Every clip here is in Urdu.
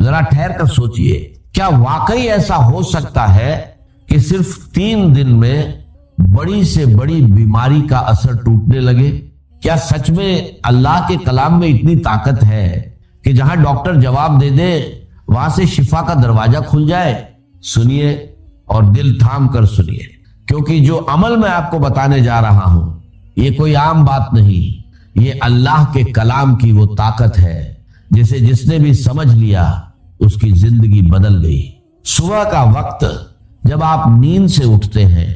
ذرا ٹھہر کر سوچئے، کیا واقعی ایسا ہو سکتا ہے کہ صرف 3 دن میں بڑی سے بڑی بیماری کا اثر ٹوٹنے لگے؟ کیا سچ میں اللہ کے کلام میں اتنی طاقت ہے کہ جہاں ڈاکٹر جواب دے دے وہاں سے شفا کا دروازہ کھل جائے؟ سنیے اور دل تھام کر سنیے، کیونکہ جو عمل میں آپ کو بتانے جا رہا ہوں یہ کوئی عام بات نہیں، یہ اللہ کے کلام کی وہ طاقت ہے جسے جس نے بھی سمجھ لیا اس کی زندگی بدل گئی۔ صبح کا وقت جب آپ نیند سے اٹھتے ہیں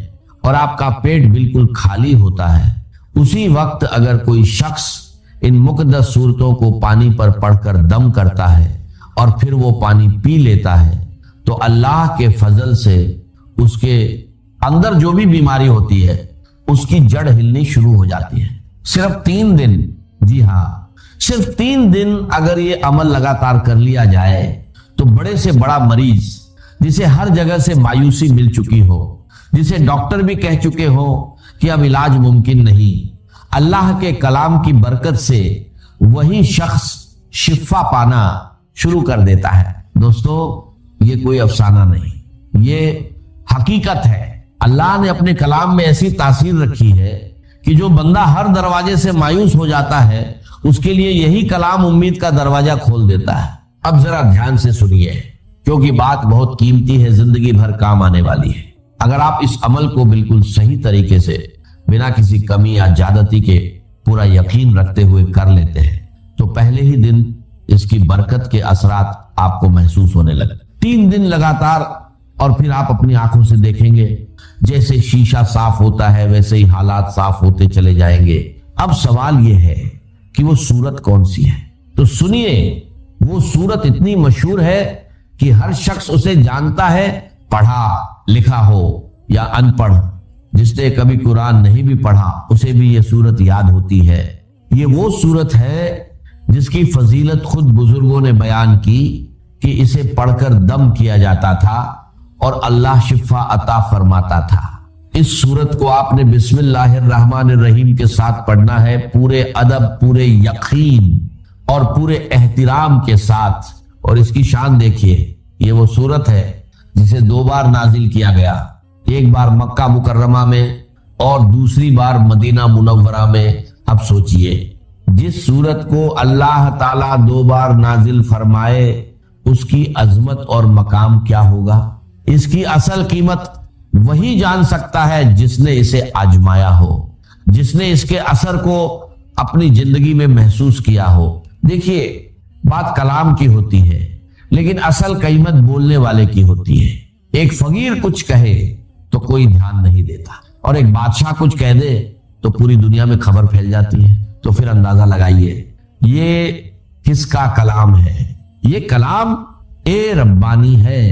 اور آپ کا پیٹ بالکل خالی ہوتا ہے، اسی وقت اگر کوئی شخص ان مقدس صورتوں کو پانی پر پڑھ کر دم کرتا ہے اور پھر وہ پانی پی لیتا ہے تو اللہ کے فضل سے اس کے اندر جو بھی بیماری ہوتی ہے اس کی جڑ ہلنی شروع ہو جاتی ہے۔ صرف 3 دن، جی ہاں صرف 3 دن اگر یہ عمل لگاتار کر لیا جائے تو بڑے سے بڑا مریض جسے ہر جگہ سے مایوسی مل چکی ہو، جسے ڈاکٹر بھی کہہ چکے ہو کہ اب علاج ممکن نہیں، اللہ کے کلام کی برکت سے وہی شخص شفا پانا شروع کر دیتا ہے۔ دوستو یہ کوئی افسانہ نہیں، یہ حقیقت ہے۔ اللہ نے اپنے کلام میں ایسی تاثیر رکھی ہے کہ جو بندہ ہر دروازے سے مایوس ہو جاتا ہے اس کے لیے یہی کلام امید کا دروازہ کھول دیتا ہے۔ اب ذرا دھیان سے سنیے کیونکہ بات بہت قیمتی ہے، زندگی بھر کام آنے والی ہے۔ اگر آپ اس عمل کو بالکل صحیح طریقے سے بنا کسی کمی یا زیادتی کے پورا یقین رکھتے ہوئے کر لیتے ہیں تو پہلے ہی دن اس کی برکت کے اثرات آپ کو محسوس ہونے لگے۔ 3 دن لگاتار اور پھر آپ اپنی آنکھوں سے دیکھیں گے جیسے شیشہ صاف ہوتا ہے ویسے ہی حالات صاف ہوتے چلے جائیں گے۔ اب سوال یہ ہے کہ وہ صورت کون سی ہے؟ تو سنیے، وہ صورت اتنی مشہور ہے کہ ہر شخص اسے جانتا ہے، پڑھا لکھا ہو یا ان پڑھ، جس نے کبھی قرآن نہیں بھی پڑھا اسے بھی یہ صورت یاد ہوتی ہے۔ یہ وہ صورت ہے جس کی فضیلت خود بزرگوں نے بیان کی کہ اسے پڑھ کر دم کیا جاتا تھا اور اللہ شفا عطا فرماتا تھا۔ اس صورت کو آپ نے بسم اللہ الرحمن الرحیم کے ساتھ پڑھنا ہے، پورے ادب، پورے یقین اور پورے احترام کے ساتھ۔ اور اس کی شان دیکھیے، یہ وہ صورت ہے جسے 2 بار نازل کیا گیا، ایک بار مکہ مکرمہ میں اور دوسری بار مدینہ منورہ میں۔ اب سوچئے، جس صورت کو اللہ تعالیٰ 2 بار نازل فرمائے اس کی عظمت اور مقام کیا ہوگا؟ اس کی اصل قیمت وہی جان سکتا ہے جس نے اسے آزمایا ہو، جس نے اس کے اثر کو اپنی زندگی میں محسوس کیا ہو۔ دیکھیے، بات کلام کی ہوتی ہے لیکن اصل قیمت بولنے والے کی ہوتی ہے۔ ایک فقیر کچھ کہے تو کوئی دھیان نہیں دیتا، اور ایک بادشاہ کچھ کہہ دے تو پوری دنیا میں خبر پھیل جاتی ہے۔ تو پھر اندازہ لگائیے یہ کس کا کلام ہے؟ یہ کلام اے ربانی ہے،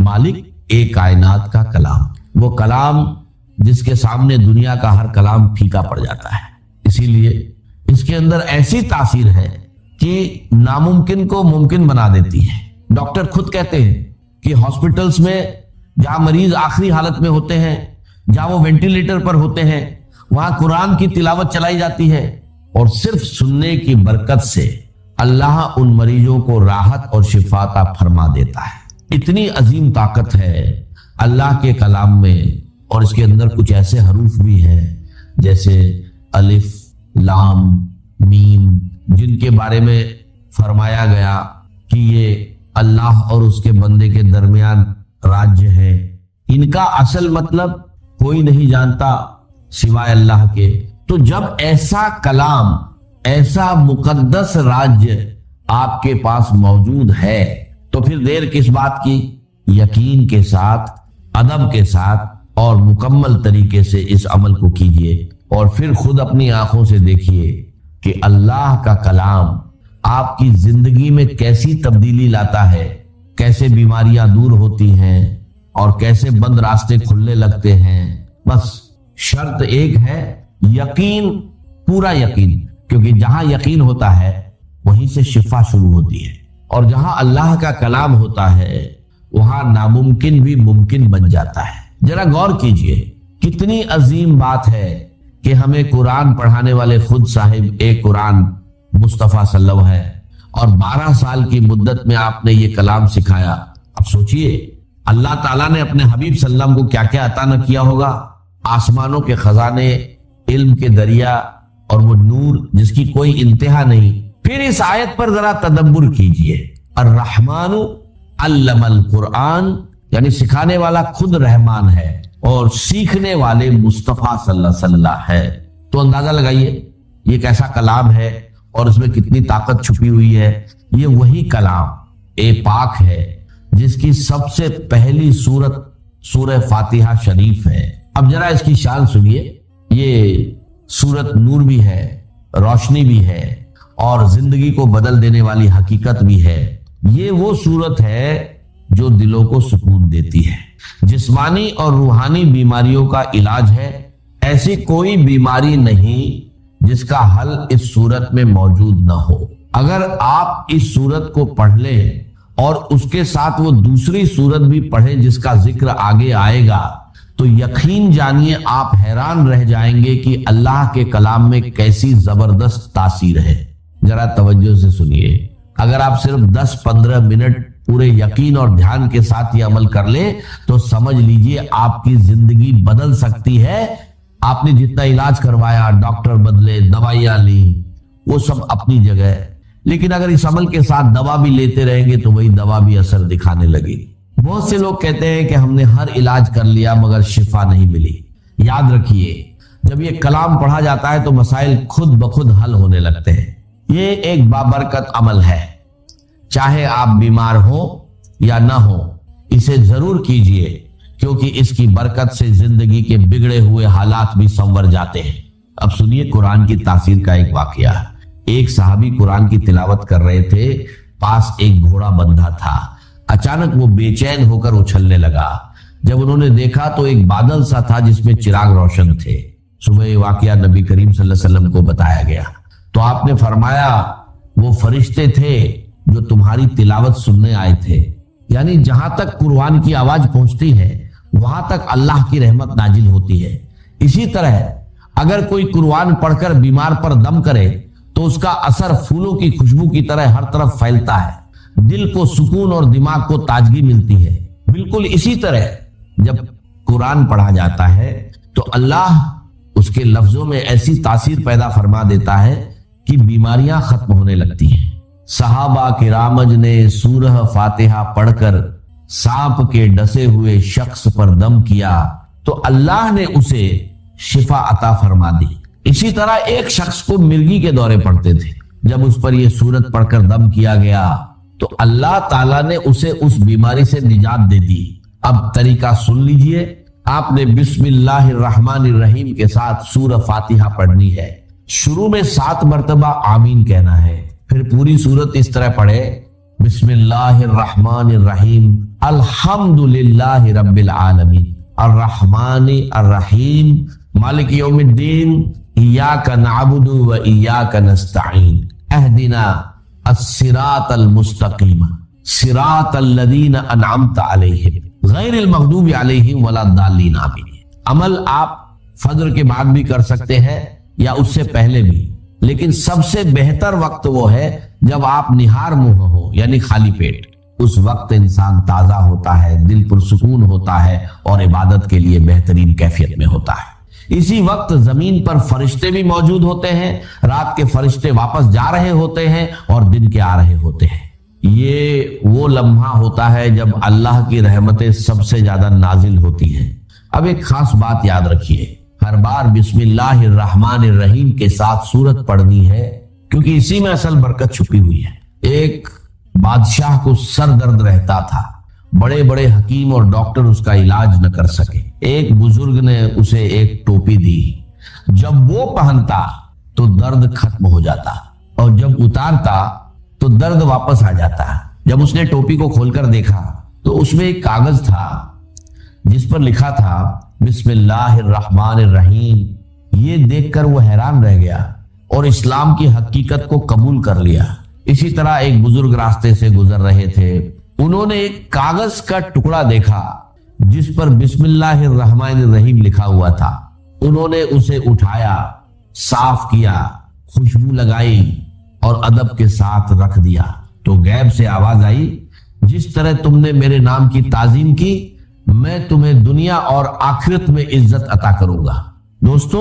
مالک اے کائنات کا کلام، وہ کلام جس کے سامنے دنیا کا ہر کلام پھیکا پڑ جاتا ہے۔ اسی لیے اس کے اندر ایسی تاثیر ہے کہ ناممکن کو ممکن بنا دیتی ہے۔ ڈاکٹر خود کہتے ہیں کہ ہاسپٹلز میں جہاں مریض آخری حالت میں ہوتے ہیں، جہاں وہ وینٹیلیٹر پر ہوتے ہیں، وہاں قرآن کی تلاوت چلائی جاتی ہے اور صرف سننے کی برکت سے اللہ ان مریضوں کو راحت اور شفا عطا فرما دیتا ہے۔ اتنی عظیم طاقت ہے اللہ کے کلام میں، اور اس کے اندر کچھ ایسے حروف بھی ہیں جیسے الف، لام، میم، جن کے بارے میں فرمایا گیا کہ یہ اللہ اور اس کے بندے کے درمیان راجیہ ہے۔ ان کا اصل مطلب کوئی نہیں جانتا سوائے اللہ کے۔ تو جب ایسا کلام، ایسا مقدس راجیہ آپ کے پاس موجود ہے تو پھر دیر کس بات کی؟ یقین کے ساتھ، ادب کے ساتھ اور مکمل طریقے سے اس عمل کو کیجئے، اور پھر خود اپنی آنکھوں سے دیکھیے کہ اللہ کا کلام آپ کی زندگی میں کیسی تبدیلی لاتا ہے، کیسے بیماریاں دور ہوتی ہیں اور کیسے بند راستے کھلنے لگتے ہیں۔ بس شرط ایک ہے، یقین، پورا یقین، کیونکہ جہاں یقین ہوتا ہے وہیں سے شفا شروع ہوتی ہے، اور جہاں اللہ کا کلام ہوتا ہے وہاں ناممکن بھی ممکن بن جاتا ہے۔ ذرا غور کیجئے، کتنی عظیم بات ہے کہ ہمیں قرآن پڑھانے والے خود صاحب ایک قرآن مصطفیٰ صلی اللہ علیہ وسلم ہے، اور 12 سال کی مدت میں آپ نے یہ کلام سکھایا. اب سوچئے اللہ تعالیٰ نے اپنے حبیب صلی اللہ علیہ وسلم کو کیا کیا عطا نہ کیا ہوگا. آسمانوں کے خزانے، علم کے دریا اور وہ نور جس کی کوئی انتہا نہیں. پھر اس آیت پر ذرا تدبر کیجئے. الرحمن علم القرآن، یعنی سکھانے والا خود رحمان ہے اور سیکھنے والے مصطفیٰ صلی اللہ علیہ وسلم ہے. تو اندازہ لگائیے یہ کیسا کلام ہے اور اس میں کتنی طاقت چھپی ہوئی ہے. یہ وہی کلام پاک ہے جس کی سب سے پہلی سورت سورہ فاتحہ شریف ہے. اب ذرا اس کی شان سنیے. یہ سورت نور بھی ہے، روشنی بھی ہے اور زندگی کو بدل دینے والی حقیقت بھی ہے. یہ وہ سورت ہے جو دلوں کو سکون دیتی ہے. جسمانی اور روحانی بیماریوں کا علاج ہے. ایسی کوئی بیماری نہیں جس کا حل اس سورت میں موجود نہ ہو. اگر آپ اس سورت کو پڑھ لیں اور اس کے ساتھ وہ دوسری سورت بھی پڑھیں جس کا ذکر آگے آئے گا تو یقین جانیے آپ حیران رہ جائیں گے کہ اللہ کے کلام میں کیسی زبردست تاثیر ہے. ذرا توجہ سے سنیے. اگر آپ صرف 10-15 منٹ پورے یقین اور دھیان کے ساتھ یہ عمل کر لیں تو سمجھ لیجئے آپ کی زندگی بدل سکتی ہے. آپ نے جتنا علاج کروایا، ڈاکٹر بدلے، دوائیاں لی، وہ سب اپنی جگہ، لیکن اگر اس عمل کے ساتھ دوا بھی لیتے رہیں گے تو وہی دوا بھی اثر دکھانے لگے گی. بہت سے لوگ کہتے ہیں کہ ہم نے ہر علاج کر لیا مگر شفا نہیں ملی. یاد رکھیے جب یہ کلام پڑھا جاتا ہے تو مسائل خود بخود حل ہونے لگتے ہیں. یہ ایک بابرکت عمل ہے. چاہے آپ بیمار ہو یا نہ ہو اسے ضرور کیجئے کیونکہ اس کی برکت سے زندگی کے بگڑے ہوئے حالات بھی سنور جاتے ہیں. اب سنیے قرآن کی تاثیر کا ایک واقعہ. ایک صحابی قرآن کی تلاوت کر رہے تھے. پاس ایک گھوڑا بندھا تھا. اچانک وہ بے چین ہو کر اچھلنے لگا. جب انہوں نے دیکھا تو ایک بادل سا تھا جس میں چراغ روشن تھے. صبح واقعہ نبی کریم صلی اللہ علیہ وسلم کو بتایا گیا تو آپ نے فرمایا وہ فرشتے تھے جو تمہاری تلاوت سننے آئے تھے. یعنی جہاں تک قرآن کی آواز پہنچتی ہے وہاں تک اللہ کی رحمت نازل ہوتی ہے. اسی طرح اگر کوئی قرآن پڑھ کر بیمار پر دم کرے تو اس کا اثر پھولوں کی خوشبو کی طرح ہر طرف پھیلتا ہے. دل کو سکون اور دماغ کو تازگی ملتی ہے. بالکل اسی طرح جب قرآن پڑھا جاتا ہے تو اللہ اس کے لفظوں میں ایسی تاثیر پیدا فرما دیتا ہے کہ بیماریاں ختم ہونے لگتی ہیں. صحابہ کرامج نے سورہ فاتحہ پڑھ کر سانپ کے ڈسے ہوئے شخص پر دم کیا تو اللہ نے اسے شفا عطا فرما دی. اسی طرح ایک شخص کو مرگی کے دورے پڑتے تھے. جب اس پر یہ سورت پڑھ کر دم کیا گیا تو اللہ تعالیٰ نے اسے اس بیماری سے نجات دے دی. اب طریقہ سن لیجئے. آپ نے بسم اللہ الرحمن الرحیم کے ساتھ سورہ فاتحہ پڑھنی ہے. شروع میں 7 مرتبہ آمین کہنا ہے. پھر پوری سورت اس طرح پڑھے بسم اللہ الرحمن الرحیم الحمدللہ رب العالمین الرحمن الرحیم مالک یوم الدین ایاک نعبد و ایاک نستعین اہدنا الصراط المستقیم صراط الذین انعمت علیہم غیر المغضوب علیہم ولا الضالین آمین. عمل آپ فجر کے بعد بھی کر سکتے ہیں یا اس سے پہلے بھی، لیکن سب سے بہتر وقت وہ ہے جب آپ نہار منہ ہو یعنی خالی پیٹ. اس وقت انسان تازہ ہوتا ہے، دل پرسکون ہوتا ہے اور عبادت کے لیے بہترین کیفیت میں ہوتا ہے. اسی وقت زمین پر فرشتے بھی موجود ہوتے ہیں. رات کے فرشتے واپس جا رہے ہوتے ہیں اور دن کے آ رہے ہوتے ہیں. یہ وہ لمحہ ہوتا ہے جب اللہ کی رحمتیں سب سے زیادہ نازل ہوتی ہیں. اب ایک خاص بات یاد رکھیے، ہر بار بسم اللہ الرحمن الرحیم کے ساتھ سورت پڑھنی ہے کیونکہ اسی میں اصل برکت چھپی ہوئی ہے. ایک بادشاہ کو سر درد رہتا تھا. بڑے بڑے حکیم اور ڈاکٹر اس کا علاج نہ کر سکے. ایک بزرگ نے اسے ایک ٹوپی دی. جب وہ پہنتا تو درد ختم ہو جاتا اور جب اتارتا تو درد واپس آ جاتا. جب اس نے ٹوپی کو کھول کر دیکھا تو اس میں ایک کاغذ تھا جس پر لکھا تھا بسم اللہ الرحمن الرحیم. یہ دیکھ کر وہ حیران رہ گیا اور اسلام کی حقیقت کو قبول کر لیا. اسی طرح ایک بزرگ راستے سے گزر رہے تھے. انہوں نے ایک کاغذ کا ٹکڑا دیکھا جس پر بسم اللہ الرحمن الرحیم لکھا ہوا تھا. انہوں نے اسے اٹھایا، صاف کیا، خوشبو لگائی اور ادب کے ساتھ رکھ دیا تو غیب سے آواز آئی، جس طرح تم نے میرے نام کی تعظیم کی میں تمہیں دنیا اور آخرت میں عزت عطا کروں گا۔ دوستو،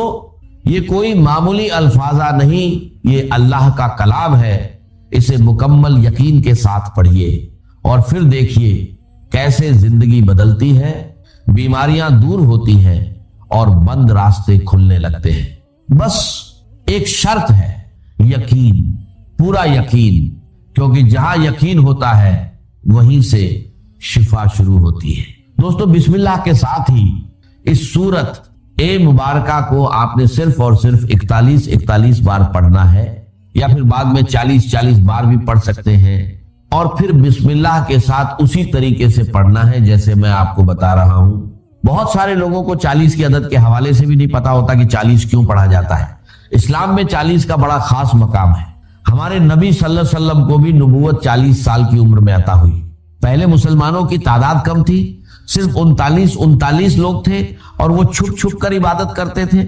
یہ کوئی معمولی الفاظہ نہیں، یہ اللہ کا کلام ہے۔ اسے مکمل یقین کے ساتھ پڑھیے اور پھر دیکھیے کیسے زندگی بدلتی ہے، بیماریاں دور ہوتی ہیں اور بند راستے کھلنے لگتے ہیں۔ بس ایک شرط ہے، یقین، پورا یقین، کیونکہ جہاں یقین ہوتا ہے وہیں سے شفا شروع ہوتی ہے۔ دوستو، بسم اللہ کے ساتھ ہی اس سورت اے مبارکہ کو آپ نے صرف اور صرف 41 بار پڑھنا ہے، یا پھر بعد میں 40 بار بھی پڑھ سکتے ہیں، اور پھر بسم اللہ کے ساتھ اسی طریقے سے پڑھنا ہے جیسے میں آپ کو بتا رہا ہوں۔ بہت سارے لوگوں کو 40 کی عدد کے حوالے سے بھی نہیں پتا ہوتا کہ 40 کیوں پڑھا جاتا ہے۔ اسلام میں 40 کا بڑا خاص مقام ہے۔ ہمارے نبی صلی اللہ علیہ وسلم کو بھی نبوت 40 سال کی عمر میں عطا ہوئی۔ پہلے مسلمانوں کی تعداد کم تھی، صرف 39 لوگ تھے، اور وہ چھپ چھپ کر عبادت کرتے تھے۔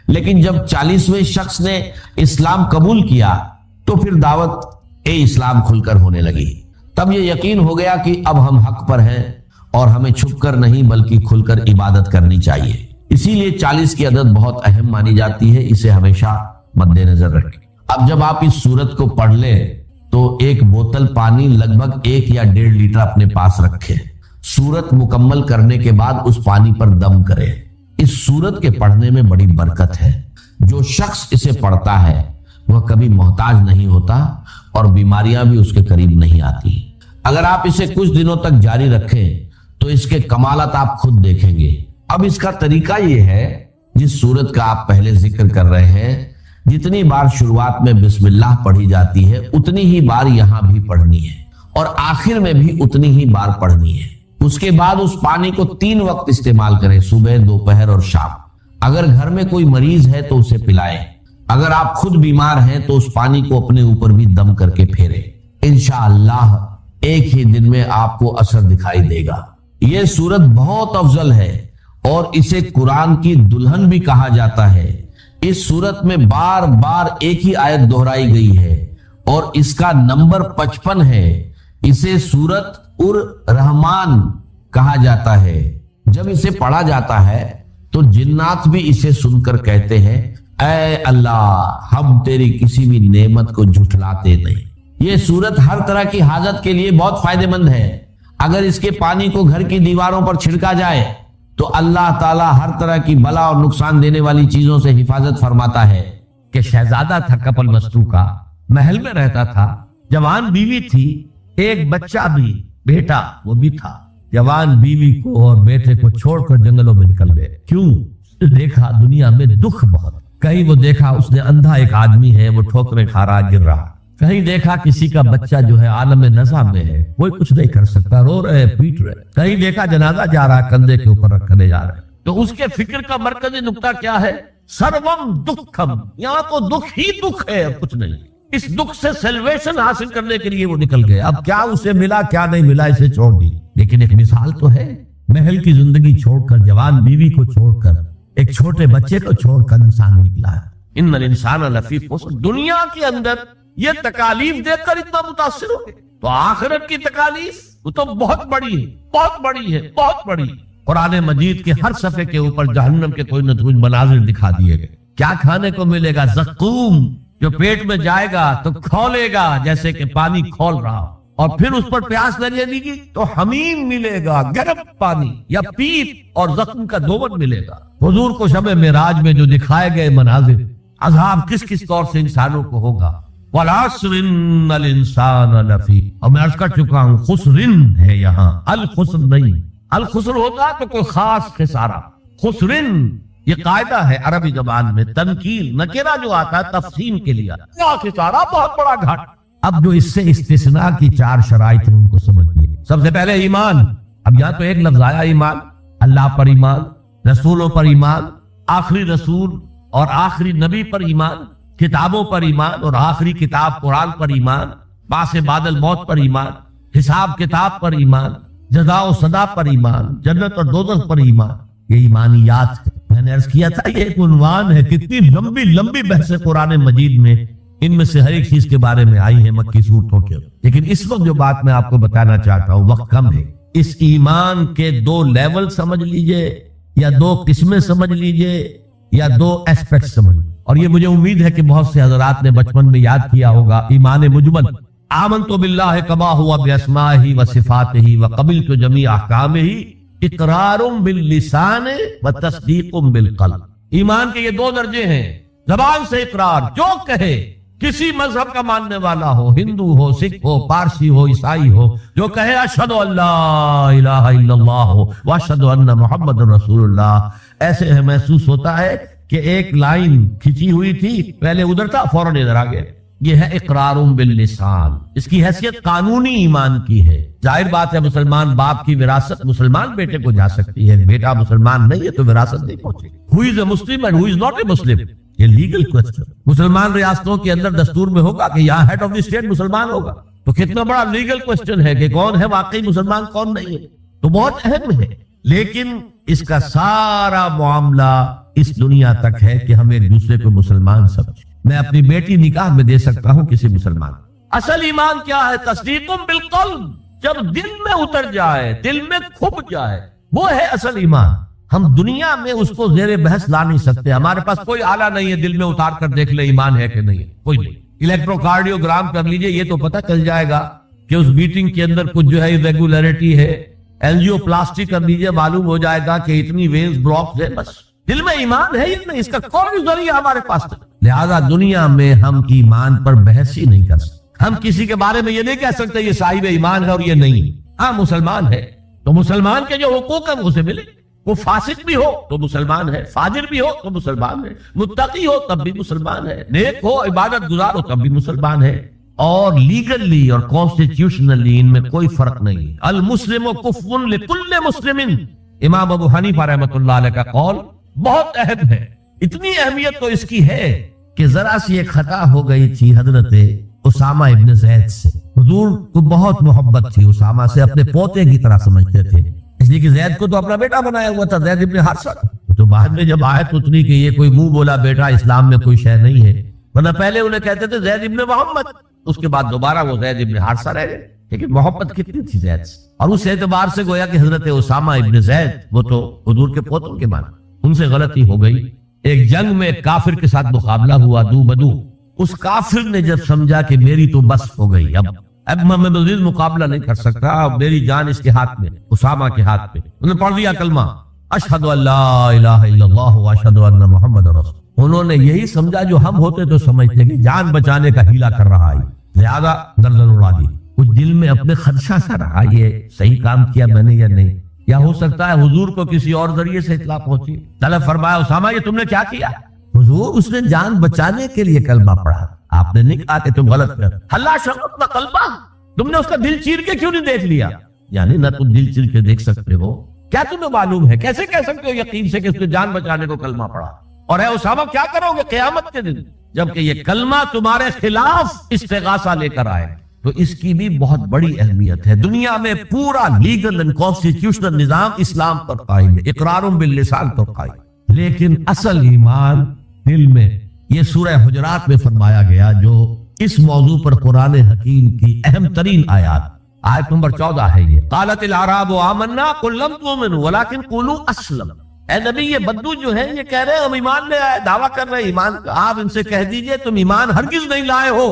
لیکن جب 40ویں شخص نے اسلام قبول کیا تو پھر دعوت اسلام کھل کر ہونے لگی۔ تب یہ یقین ہو گیا کہ اب ہم حق پر ہیں اور ہمیں چھپ کر نہیں بلکہ کھل کر عبادت کرنی چاہیے۔ اسی لیے 40 کی عدد بہت اہم مانی جاتی ہے، اسے ہمیشہ مد نظر رکھیں۔ اب جب آپ اس سورت کو پڑھ لیں تو ایک بوتل پانی لگ بھگ 1 یا 1.5 لیٹر اپنے پاس رکھیں۔ سورت مکمل کرنے کے بعد اس پانی پر دم کریں۔ اس سورت کے پڑھنے میں بڑی برکت ہے۔ جو شخص اسے پڑھتا ہے وہ کبھی محتاج نہیں ہوتا اور بیماریاں بھی اس کے قریب نہیں آتی۔ اگر آپ اسے کچھ دنوں تک جاری رکھیں تو اس کے کمالات آپ خود دیکھیں گے۔ اب اس کا طریقہ یہ ہے، جس سورت کا آپ پہلے ذکر کر رہے ہیں، جتنی بار شروعات میں بسم اللہ پڑھی جاتی ہے اتنی ہی بار یہاں بھی پڑھنی ہے، اور آخر میں بھی اتنی ہی بار پڑھنی ہے۔ اس کے بعد اس پانی کو 3 وقت استعمال کریں، صبح، دوپہر اور شام۔ اگر گھر میں کوئی مریض ہے تو اسے پلائیں۔ اگر آپ خود بیمار ہیں تو اس پانی کو اپنے اوپر بھی دم کر کے پھیریں۔ انشاءاللہ ایک ہی دن میں آپ کو اثر دکھائی دے گا۔ یہ سورت بہت افضل ہے اور اسے قرآن کی دلہن بھی کہا جاتا ہے۔ اس سورت میں بار بار ایک ہی آیت دہرائی گئی ہے اور اس کا نمبر 55 ہے۔ اسے سورت الرحمن کہا جاتا ہے۔ جب اسے پڑھا جاتا ہے تو جنات بھی اسے سن کر کہتے ہیں، اے اللہ، ہم تیری کسی بھی نعمت کو جھٹلاتے نہیں۔ یہ سورت ہر طرح کی حاجت کے لیے بہت فائدہ مند ہے۔ اگر اس کے پانی کو گھر کی دیواروں پر چھڑکا جائے تو اللہ تعالیٰ ہر طرح کی بلا اور نقصان دینے والی چیزوں سے حفاظت فرماتا ہے۔ کہ شہزادہ تھا کپل مستو کا، محل میں رہتا تھا، جوان بیوی تھی، ایک بچہ بھی، بیٹا وہ بھی تھا۔ جوان بیوی کو اور بیٹے کو چھوڑ کر جنگلوں میں نکل گئے۔ کیوں؟ دیکھا دنیا میں دکھ بہت۔ کہیں وہ دیکھا اس نے اندھا ایک آدمی ہے، وہ ٹھوکریں کھا رہا گر رہا۔ کہیں دیکھا کسی کا بچہ جو ہے عالم نظام میں ہے، کوئی کچھ نہیں کر سکتا، رو رہے پیٹ رہے۔ کہیں دیکھا جنازہ جا رہا، کندھے کے اوپر رکھنے جا رہے۔ تو اس کے فکر کا مرکزی نقطہ کیا ہے؟ سروم دکھم، یہاں تو دکھ ہی دکھ ہے، کچھ نہیں۔ اس دکھ سے سیلویشن حاصل کرنے کے لیے وہ نکل گئے۔ اب کیا اسے ملا کیا نہیں ملا اسے چھوڑ دی، لیکن ایک مثال تو ہے۔ محل کی زندگی چھوڑ کر، جوان بیوی کو چھوڑ کر، ایک چھوٹے بچے کو چھوڑ کر انسان نکلا ہے۔ ان الانسان لفی خسر، دنیا کے اندر یہ تکالیف دیکھ کر اتنا متاثر ہو گئے، تو آخرت کی تکالیف وہ تو بہت بڑی ہے، بہت بڑی ہے، بہت بڑی۔ قرآن مجید کے ہر صفحے کے اوپر جہنم کے کوئی نہ کوئی مناظر دکھا دیے گئے۔ کیا کھانے کو ملے گا؟ زقوم، جو پیٹ میں جائے گا تو کھولے گا جیسے کہ پانی کھول رہا، اور پھر اس پر پیاس لگے گی تو حمیم ملے گا، گرم پانی یا پیپ، اور زخم کا دوبن ملے گا۔ حضور کو شب معراج میں جو دکھائے گئے مناظر، عذاب کس کس طور سے انسانوں کو ہوگا۔ وَالْعَصْرِ إِنَّ الْإِنسَانَ لَفِي، اور میں عرض کر چکا ہوں خسرن ہے یہاں، الخسر نہیں۔ الخسر ہوتا تو کوئی خاص خسارہ، خسرن یہ قاعدہ ہے عربی زبان میں، تنکیل نکرہ جو آتا ہے تفخیم کے لیے، کیا خسارہ، بہت بڑا گھاٹ۔ اب جو اس سے استثناء کی 4 شرائط ہیں ان کو سمجھیے۔ سب سے پہلے ایمان۔ اب یہاں تو ایک لفظ آیا ایمان، اللہ پر ایمان، رسولوں پر ایمان، آخری رسول اور آخری نبی پر ایمان، کتابوں پر ایمان اور آخری کتاب قرآن پر ایمان، باس بعد الموت پر ایمان، حساب کتاب پر ایمان، جزا و سزا پر ایمان، جنت اور دوزخ پر ایمان۔ یہ ایمانیات ہے۔ میں نے عرض کیا تھا یہ ایک عنوان ہے، کتنی لمبی لمبی بحث قرآن مجید میں ان میں سے ہر ایک چیز کے بارے میں آئی ہیں مکی صورتوں کے. لیکن اس وقت جو بات میں آپ کو بتانا چاہتا ہوں، وقت کم ہے، اس ایمان کے دو لیول سمجھ لیجئے، یا دو قسمیں سمجھ لیجئے، یا دو ایسپیکٹ سمجھ لیجئے. اور یہ مجھے امید ہے کہ بہت سے حضرات نے بچپن میں یاد کیا ہوگا. ایمان مجمل، آمنت باللہ کما ہوا باسمائہ وصفاتہ وقبلت جمیع احکامہ، اقرار باللسان وتصدیق بالقلب. ایمان کے یہ دو درجے ہیں. زبان سے اقرار، جو کہے، کسی مذہب کا ماننے والا ہو، ہندو ہو، سکھ ہو، پارسی ہو، عیسائی ہو، جو کہے اشہد ان لا الہ الا اللہ واشہد ان محمد رسول اللہ، ایسے ہے محسوس ہوتا ہے کہ ایک لائن کھچی ہوئی تھی، پہلے ادھر تھا فوراً ادھر آ گیا. یہ ہے اقرار باللسان. اس کی حیثیت قانونی ایمان کی ہے. ظاہر بات ہے مسلمان باپ کی وراثت مسلمان بیٹے کو جا سکتی ہے، بیٹا مسلمان نہیں ہے تو وراثت نہیں پہنچے. Who is a Muslim and who is not a Muslim؟ یہ لیگل کوسچن. مسلمان ریاستوں کے اندر دستور میں ہوگا کہ یہاں ہیڈ آف دی اسٹیٹ مسلمان ہوگا، تو کتنا بڑا لیگل کوسچن ہے کہ کون ہے واقعی مسلمان کون نہیں ہے، تو بہت اہم ہے. لیکن اس کا سارا معاملہ اس دنیا تک ہے کہ ہم ایک دوسرے کو مسلمان سمجھیں. میں اپنی بیٹی نکاح میں دے سکتا ہوں کسی مسلمان. اصل ایمان کیا ہے؟ تصدیق بالقلب. جب دل میں اتر جائے، دل میں کھپ جائے، وہ ہے اصل ایمان. ہم دنیا میں اس کو زیر بحث لا نہیں سکتے. ہمارے پاس کوئی آلہ نہیں ہے دل میں اتار کر دیکھ لے ایمان ہے کہ نہیں ہے، کوئی نہیں. الیکٹروکارڈیوگرام کر لیجئے، یہ تو پتہ چل جائے گا کہ اس بیٹنگ کے اندر کچھ جو ہے ریگولیرٹی ہے. اینجیو پلاسٹی کر لیجئے، معلوم ہو جائے گا کہ اتنی وینز بلاکس ہے. بس دل میں ایمان ہے یا نہیں، اس کا کوئی ذریعہ ہمارے پاس نہیں. لہذا دنیا میں ہم ایمان پر بحث ہی نہیں کر سکتے. ہم کسی کے بارے میں یہ نہیں کہہ سکتے یہ صاحب ایمان ہے اور یہ نہیں. ہاں مسلمان ہے تو مسلمان کے جو حقوق ہیں اسے ملے. وہ فاسق بھی ہو تو مسلمان ہے، فاجر بھی ہو تو مسلمان ہے، متقی ہو تب بھی مسلمان ہے، نیک ہو، عبادت گزار ہو تب بھی مسلمان ہے. اور لیگلی اور کانسٹیٹیوشنلی ان میں کوئی فرق نہیں. المسلم کفو لکل مسلم. امام ابو حنیفہ رحمۃ اللہ علیہ کا قول بہت اہم ہے. اتنی اہمیت تو اس کی ہے کہ ذرا سی ایک خطا ہو گئی تھی حضرت اسامہ ابن زید سے. حضور کو بہت محبت تھی اسامہ سے، اپنے پوتے کی طرح سمجھتے تھے، اس لیے کہ زید کو تو اپنا بیٹا بنایا ہوا تھا، زید ابن حارثہ. تو بعد میں جب آیت اتری کہ یہ کوئی منہ بولا بیٹا اسلام میں کوئی شے نہیں ہے، ورنہ پہلے انہیں کہتے تھے زید ابن محمد، اس کے بعد دوبارہ وہ زید ابن حارثہ رہ گئے. لیکن محبت کتنی تھی زید سے، اور اس اعتبار سے گویا کہ حضرت اسامہ ابن زید وہ تو حضور کے پوتوں کے مانا. ان سے غلطی ہو گئی. ایک جنگ میں ایک کافر کے ساتھ مقابلہ ہوا دو بدو. اس کافر نے جب سمجھا کہ میری تو بس ہو گئی، اب میں مزید مقابلہ نہیں کر سکتا، میری جان اس کے ہاتھ میں، اسامہ کے ہاتھ میں. انہوں نے پڑھ دیا کلمہ اشہد ان لا الہ الا اللہ واشہد ان محمد رسول. انہوں نے یہی سمجھا جو ہم ہوتے تو سمجھتے کہ جان بچانے کا ہیلا کر رہا ہے، لہذا گردن اڑا دی. کچھ دل میں اپنے خدشہ سا رہا یہ صحیح کام کیا میں نے یا نہیں، یا ہو سکتا ہے حضور کو کسی اور ذریعے سے اطلاع پہنچی. طلب فرمایا اسامہ یہ تم نے کیا کیا؟ حضور اس نے جان بچانے کے لیے کلمہ پڑھا، آپ نے نہیں کہا کہ تم غلط کر. اللہ شغلت قلبہ، تم نے اس کا دل چیر کے کیوں نہیں دیکھ لیا؟ یعنی نہ تم دل چیر کے دیکھ سکتے ہو، کیا تمہیں معلوم ہے؟ کیسے کہہ سکتے ہو یقین سے کہ اس نے جان بچانے کو کلمہ پڑھا؟ اور اے اسامہ کیا کرو گے قیامت کے دن جبکہ یہ کلمہ تمہارے خلاف استغاثہ لے کر آئے؟ تو اس کی بھی بہت بڑی اہمیت ہے. دنیا میں پورا لیگل اینڈ کانسٹیٹیوشنل نظام اسلام پر قائم ہے، اقرار باللسان پر قائم. لیکن اصل ایمان دل میں. یہ سورہ حجرات میں فرمایا گیا جو اس موضوع پر قرآن حکیم کی اہم ترین آیت نمبر 14 ہے. یہ قالت الاعراب آمنا قل لم تؤمنوا ولكن قولوا اسلم. اے نبی یہ بدو جو ہیں یہ کہہ رہے ہیں ہم ایمان لے آئے، دعویٰ کر رہے ہیں ایمان کا. آپ ان سے کہہ دیجئے تم ایمان ہرگز نہیں لائے ہو،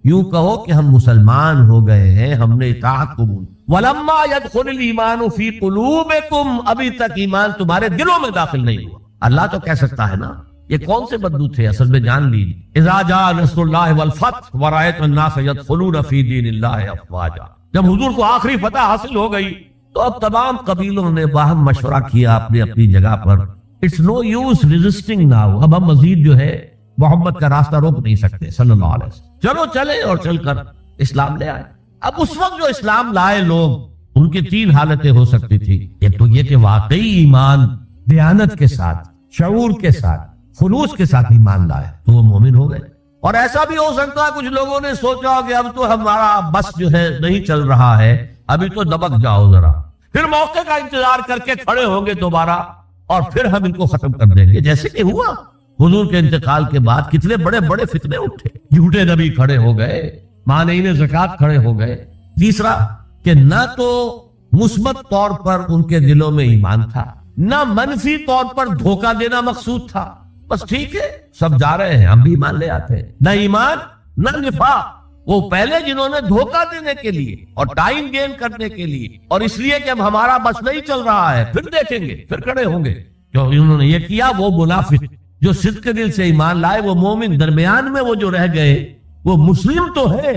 یوں کہو کہ ہم مسلمان ہو گئے ہیں، ہم نے اطاعت قبول. ولما يدخل الايمان في قلوبكم، ابھی تک ایمان تمہارے دلوں میں داخل نہیں ہوا. اللہ تو کہہ سکتا ہے نا. یہ کون سے بدو تھے؟ اصل میں جان لیجیے اذا جاء نصر اللہ والفتح ورأيت الناس يدخلون في دين الله افواجا. جب حضور کو آخری فتح حاصل ہو گئی تو اب تمام قبیلوں نے باہم مشورہ کیا اپنی اپنی جگہ پر. It's no use resisting now. اب ہم مزید جو ہے محمد کا راستہ روک نہیں سکتے صلی اللہ علیہ وسلم. چلو چلے اور چل کر اسلام لے آئے. اب اس وقت جو اسلام لائے لوگ ان کی 3 حالتیں ہو سکتی تھی. ایک تو یہ کہ واقعی ایمان دیانت کے ساتھ، شعور کے ساتھ، خلوص کے ساتھ ایمان لائے تو وہ مومن ہو گئے. اور ایسا بھی ہو سکتا ہے کچھ لوگوں نے سوچا کہ اب تو ہمارا بس جو ہے نہیں چل رہا ہے، ابھی تو دبک جاؤ ذرا، پھر موقع کا انتظار کر کے کھڑے ہوں گے دوبارہ اور پھر ہم ان کو ختم کر دیں گے، جیسے کہ ہوا. حضور کے انتقال کے بعد کتنے بڑے بڑے فتنے اٹھے، جھوٹے نبی کھڑے ہو گئے، مانعین زکوٰۃ کھڑے ہو گئے۔ تیسرا کہ نہ تو مثبت طور پر ان کے دلوں میں ایمان تھا، نہ منفی طور پر دھوکہ دینا مقصود تھا، بس ٹھیک ہے سب جا رہے ہیں ہم بھی ایمان لے آتے ہیں، نہ ایمان نہ نفاق۔ وہ پہلے جنہوں نے دھوکہ دینے کے لیے اور ٹائم گین کرنے کے لیے اور اس لیے کہ اب ہمارا بس نہیں چل رہا ہے، پھر دیکھیں گے، پھر کھڑے ہوں گے، جو انہوں نے یہ کیا وہ منافق۔ جو صدق کے دل سے ایمان لائے وہ مومن، درمیان میں وہ جو رہ گئے وہ مسلم تو ہے،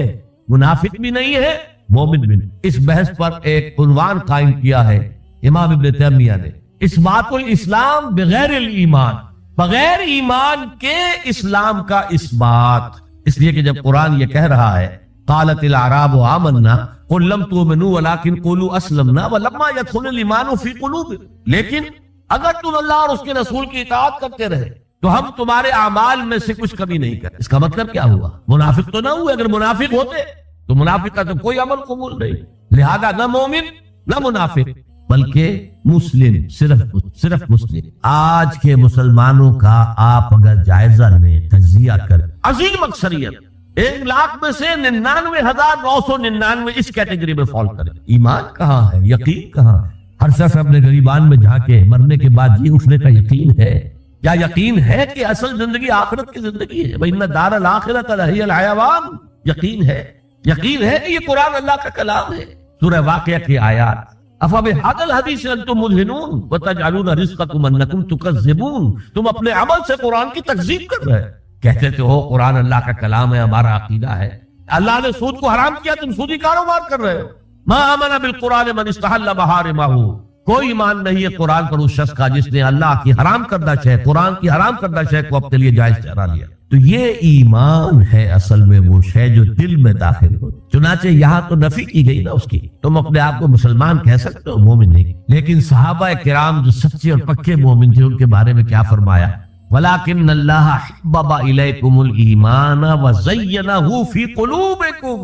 منافق بھی نہیں ہے، مومن بھی نہیں۔ اس بحث پر ایک عنوان قائم کیا ہے امام ابن تیمیہ نے، اثبات الاسلام بغیر الایمان، بغیر ایمان کے اسلام کا اثبات۔ اس لیے کہ جب قرآن یہ کہہ رہا ہے قالت الاعراب آمنا قل لم تؤمنوا ولكن قولوا اسلمنا ولما يدخل الايمان في قلوبكم، لیکن اگر تم اللہ اور اس کے رسول کی اطاعت کرتے رہے تو ہم تمہارے اعمال میں سے کچھ کمی نہیں کریں۔ اس کا مطلب کیا ہوا؟ منافق تو نہ ہوئے، اگر منافق ہوتے تو منافق کا تو کوئی عمل قبول نہیں، لہذا نہ مومن نہ منافق بلکہ مسلم، صرف مسلم۔ آج کے مسلمانوں کا آپ اگر جائزہ لیں، تجزیہ کریں، عظیم اکثریت 1,00,000 میں سے 99,999 اس کیٹیگری میں فال کریں۔ ایمان کہاں ہے؟ یقین کہاں ہے؟ ہر شخص اپنے غریبان میں جھانکے مرنے کے بعد جی اٹھنے کا یقین ہے؟ کیا یقین ہے کہ اصل زندگی آخرت کی زندگی ہے؟ وَإِنَّ دَارَ الْآخِرَةَ لَهِيَ الْحَيَوَانُ، یقین ہے کہ یہ قرآن اللہ کا کلام ہے۔ سورہ واقعہ کی آیات، أَفَبِهَذَا الْحَدِيثِ أَنْتُمْ مُدْهِنُونَ وَتَجْعَلُونَ رِزْقَكُمْ أَنَّكُمْ تُكَذِّبُونَ، تم اپنے عمل سے قرآن کی تکذیب کر رہے، کہتے تھے ہو قرآن اللہ کا کلام ہے، ہمارا عقیدہ ہے، اللہ نے سود کو حرام کیا، تم سودی کاروبار کر رہے ہو۔ مَا آمَنَ بِالْقُرْآنِ مَنِ اسْتَحَلَّ مَحَارِمَهُ، کوئی ایمان نہیں ہے قرآن پر اس شخص کا جس نے اللہ کی حرام کردہ شے، قرآن کی حرام کردہ شے کو اپنے لیے جائز ٹھہرا لیا۔ تو یہ ایمان ہے اصل میں وہ شے جو دل میں داخل ہو۔ چنانچہ یہاں تو نفی کی گئی نا اس کی، تم اپنے آپ کو مسلمان کہہ سکتے ہو، مومن نہیں۔ لیکن صحابہ کرام جو سچے اور پکے مومن تھے ان کے بارے میں کیا فرمایا؟ وَلَكِنَّ اللَّهَ حَبَّبَ إِلَيْكُمُ الْإِيمَانَ وَزَيَّنَهُ فِي قُلُوبِكُمْ،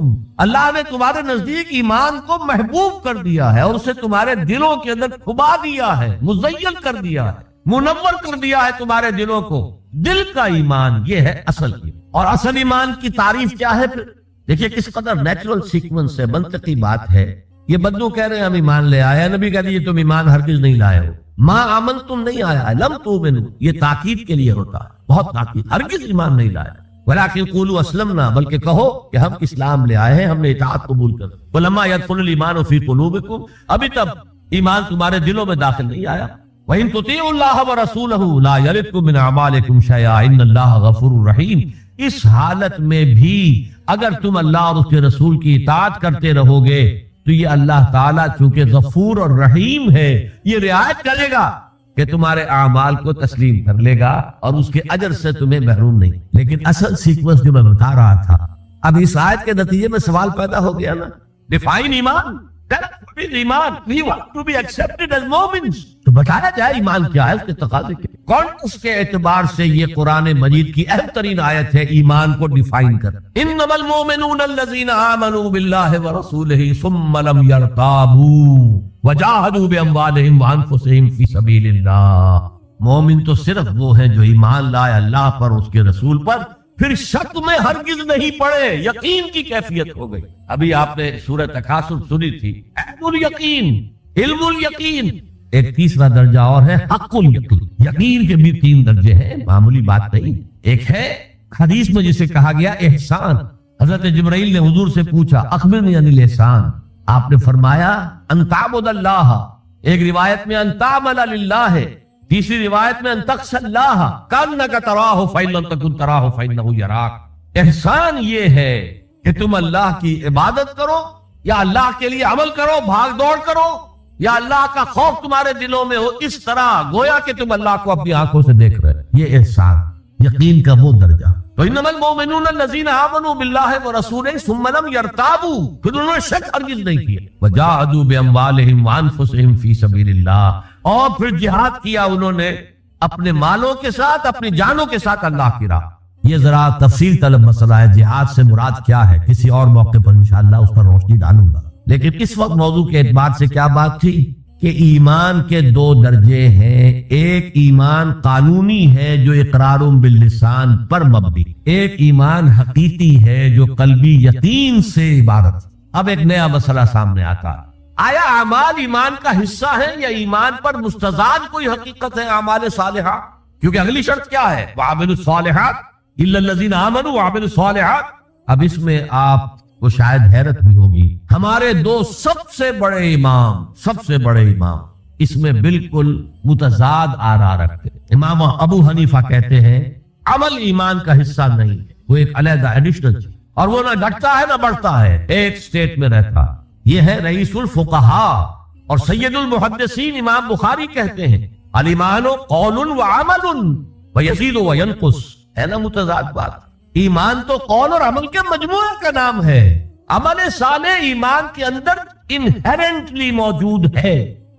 اللہ نے تمہارے نزدیک ایمان کو محبوب کر دیا ہے اور اسے تمہارے دلوں کے اندر کھبا دیا ہے، مزین کر دیا ہے، منور کر دیا ہے تمہارے دلوں کو۔ دل کا ایمان یہ ہے اصل ایمان۔ اور اصل ایمان کی تعریف کیا ہے؟ پھر دیکھیے کس قدر نیچرل سیکوینس ہے، منطقی بات ہے۔ یہ بدو کہہ رہے ہیں ہم ایمان لے آئے ہیں، نبی کہہ دیے تم ایمان ہرگز نہیں لائے ہو، ما آمن تم نہیں آیا ہے، لم تؤمنوا، یہ تاکید کے لیے ہوتا ہے، بہت تاکید، ہرگز ایمان نہیں لائے۔ وَلَكِنْ قُولُوا أَسْلَمْنَا، بلکہ کہو کہ ہم اسلام لے آئے ہیں، ہم نے اطاعت قبول کر۔ وَلَمَّا يَدْخُلُ الْإِيمَانُ فِي قُلُوبِكُمْ، ابھی تب ایمان تمہارے دلوں میں داخل نہیں آیا۔ وَإِن تُطِيعُوا اللَّهَ وَرَسُولَهُ لَا يَلِتْكُم مِّنْ أَعْمَالِكُمْ شَيْئًا إِنَّ اللَّهَ غَفُورٌ رَحِيمٌ، اس حالت میں بھی اگر تم اللہ اور اس کے رسول کی اطاعت کرتے رہو گے تو یہ اللہ تعالیٰ چونکہ غفور اور رحیم ہے، یہ رعایت کرے گا کہ تمہارے اعمال کو تسلیم کر لے گا اور اس کے اجر سے تمہیں محروم نہیں۔ لیکن اصل سیکوینس جو میں بتا رہا تھا، اب اس آیت کے نتیجے میں سوال پیدا ہو گیا نا، ڈیفائن ایمان، ایمان we want to be accepted as مومنز، تو بتایا جائے ایمان کیا ہے، اس کے تقاضے کیا، کانٹیکسٹ کے اعتبار سے یہ قرآن مجید کی اہم ترین آیت ہے ایمان کو ڈیفائن کر۔ انما المؤمنون الذين آمنوا بالله ورسوله ثم لم يرتابوا وجاهدوا باموالهم وانفسهم في سبيل الله، مومن تو صرف وہ ہیں جو ایمان لائے اللہ پر، اس کے رسول پر، پھر شک میں ہرگز نہیں پڑے، یقین کی کیفیت ہو گئی۔ ابھی آپ نے سورہ تکاثر سنی تھی، علم الیقین، علم الیقین، ایک تیسرا درجہ اور ہے حق الیقین۔ یقین کے بھی 3 درجے ہیں، معمولی بات نہیں۔ ایک ہے حدیث میں جسے کہا گیا احسان، حضرت جبرائیل نے حضور سے پوچھا اخبرنی عن الاحسان، آپ نے فرمایا ان تعبد اللہ، ایک روایت میں ان تعمل للہ ہے، تیسری روایت میں ان تخشى اللہ کانک تراہ فإن لم تکن تراہ فإنہ یراک۔ احسان یہ ہے کہ تم اللہ کی عبادت کرو یا اللہ کے لیے عمل کرو، بھاگ دوڑ کرو، یا اللہ کا خوف تمہارے دلوں میں ہو، اس طرح گویا کہ تم اللہ کو اپنی آنکھوں سے دیکھ رہے، یہ احسان، یقین کا وہ درجہ۔ تو انما المؤمنون الذين آمنوا بالله ورسوله ثم لم يرتابوا، پھر انہوں نے شک ہرگز نہیں کیا، وجاهدوا باموالهم وانفسهم في سبيل الله، اور پھر جہاد کیا انہوں نے اپنے مالوں کے ساتھ، اپنی جانوں کے ساتھ اللہ کی راہ۔ یہ ذرا تفصیل طلب مسئلہ ہے، جہاد سے مراد کیا ہے، کسی اور موقع پر انشاءاللہ اس پر روشنی ڈالوں گا، لیکن اس وقت موضوع کے اعتبار سے کیا بات تھی کہ ایمان کے دو درجے ہیں، ایک ایمان قانونی ہے جو اقرار باللسان پر مبنی، ایک ایمان حقیقی ہے جو قلبی یقین سے عبارت۔ اب ایک نیا مسئلہ سامنے آتا، آیا اعمال ایمان کا حصہ ہے یا ایمان پر مستزاد کوئی حقیقت ہے اعمال صالحہ؟ کیونکہ اگلی شرط کیا ہے؟ وَعَمِلُوا الصَّالِحَاتِ إِلَّا الَّذِينَ آمَنُوا وَعَمِلُوا الصَّالِحَاتِ۔ اب اس میں آپ کو شاید حیرت بھی ہوگی، ہمارے دو سب سے بڑے امام اس میں بالکل متضاد آراء رکھتے ہیں۔ امام ابو حنیفہ کہتے ہیں عمل ایمان کا حصہ نہیں ہے، وہ ایک علیحدہ ایڈیشنل چیز، اور وہ نہ گھٹتا ہے نہ بڑھتا ہے، ایک سٹیٹ میں رہتا۔ یہ ہے رئیس الفقہاء اور سید المحدثین امام بخاری کہتے ہیں الایمان قول وعمل ویزید وینقص۔ ہے نا متضاد بات؟ ایمان تو قول اور عمل کے مجموعہ کا نام ہے، عمل صالح ایمان کے اندر انہیرنٹلی موجود ہے،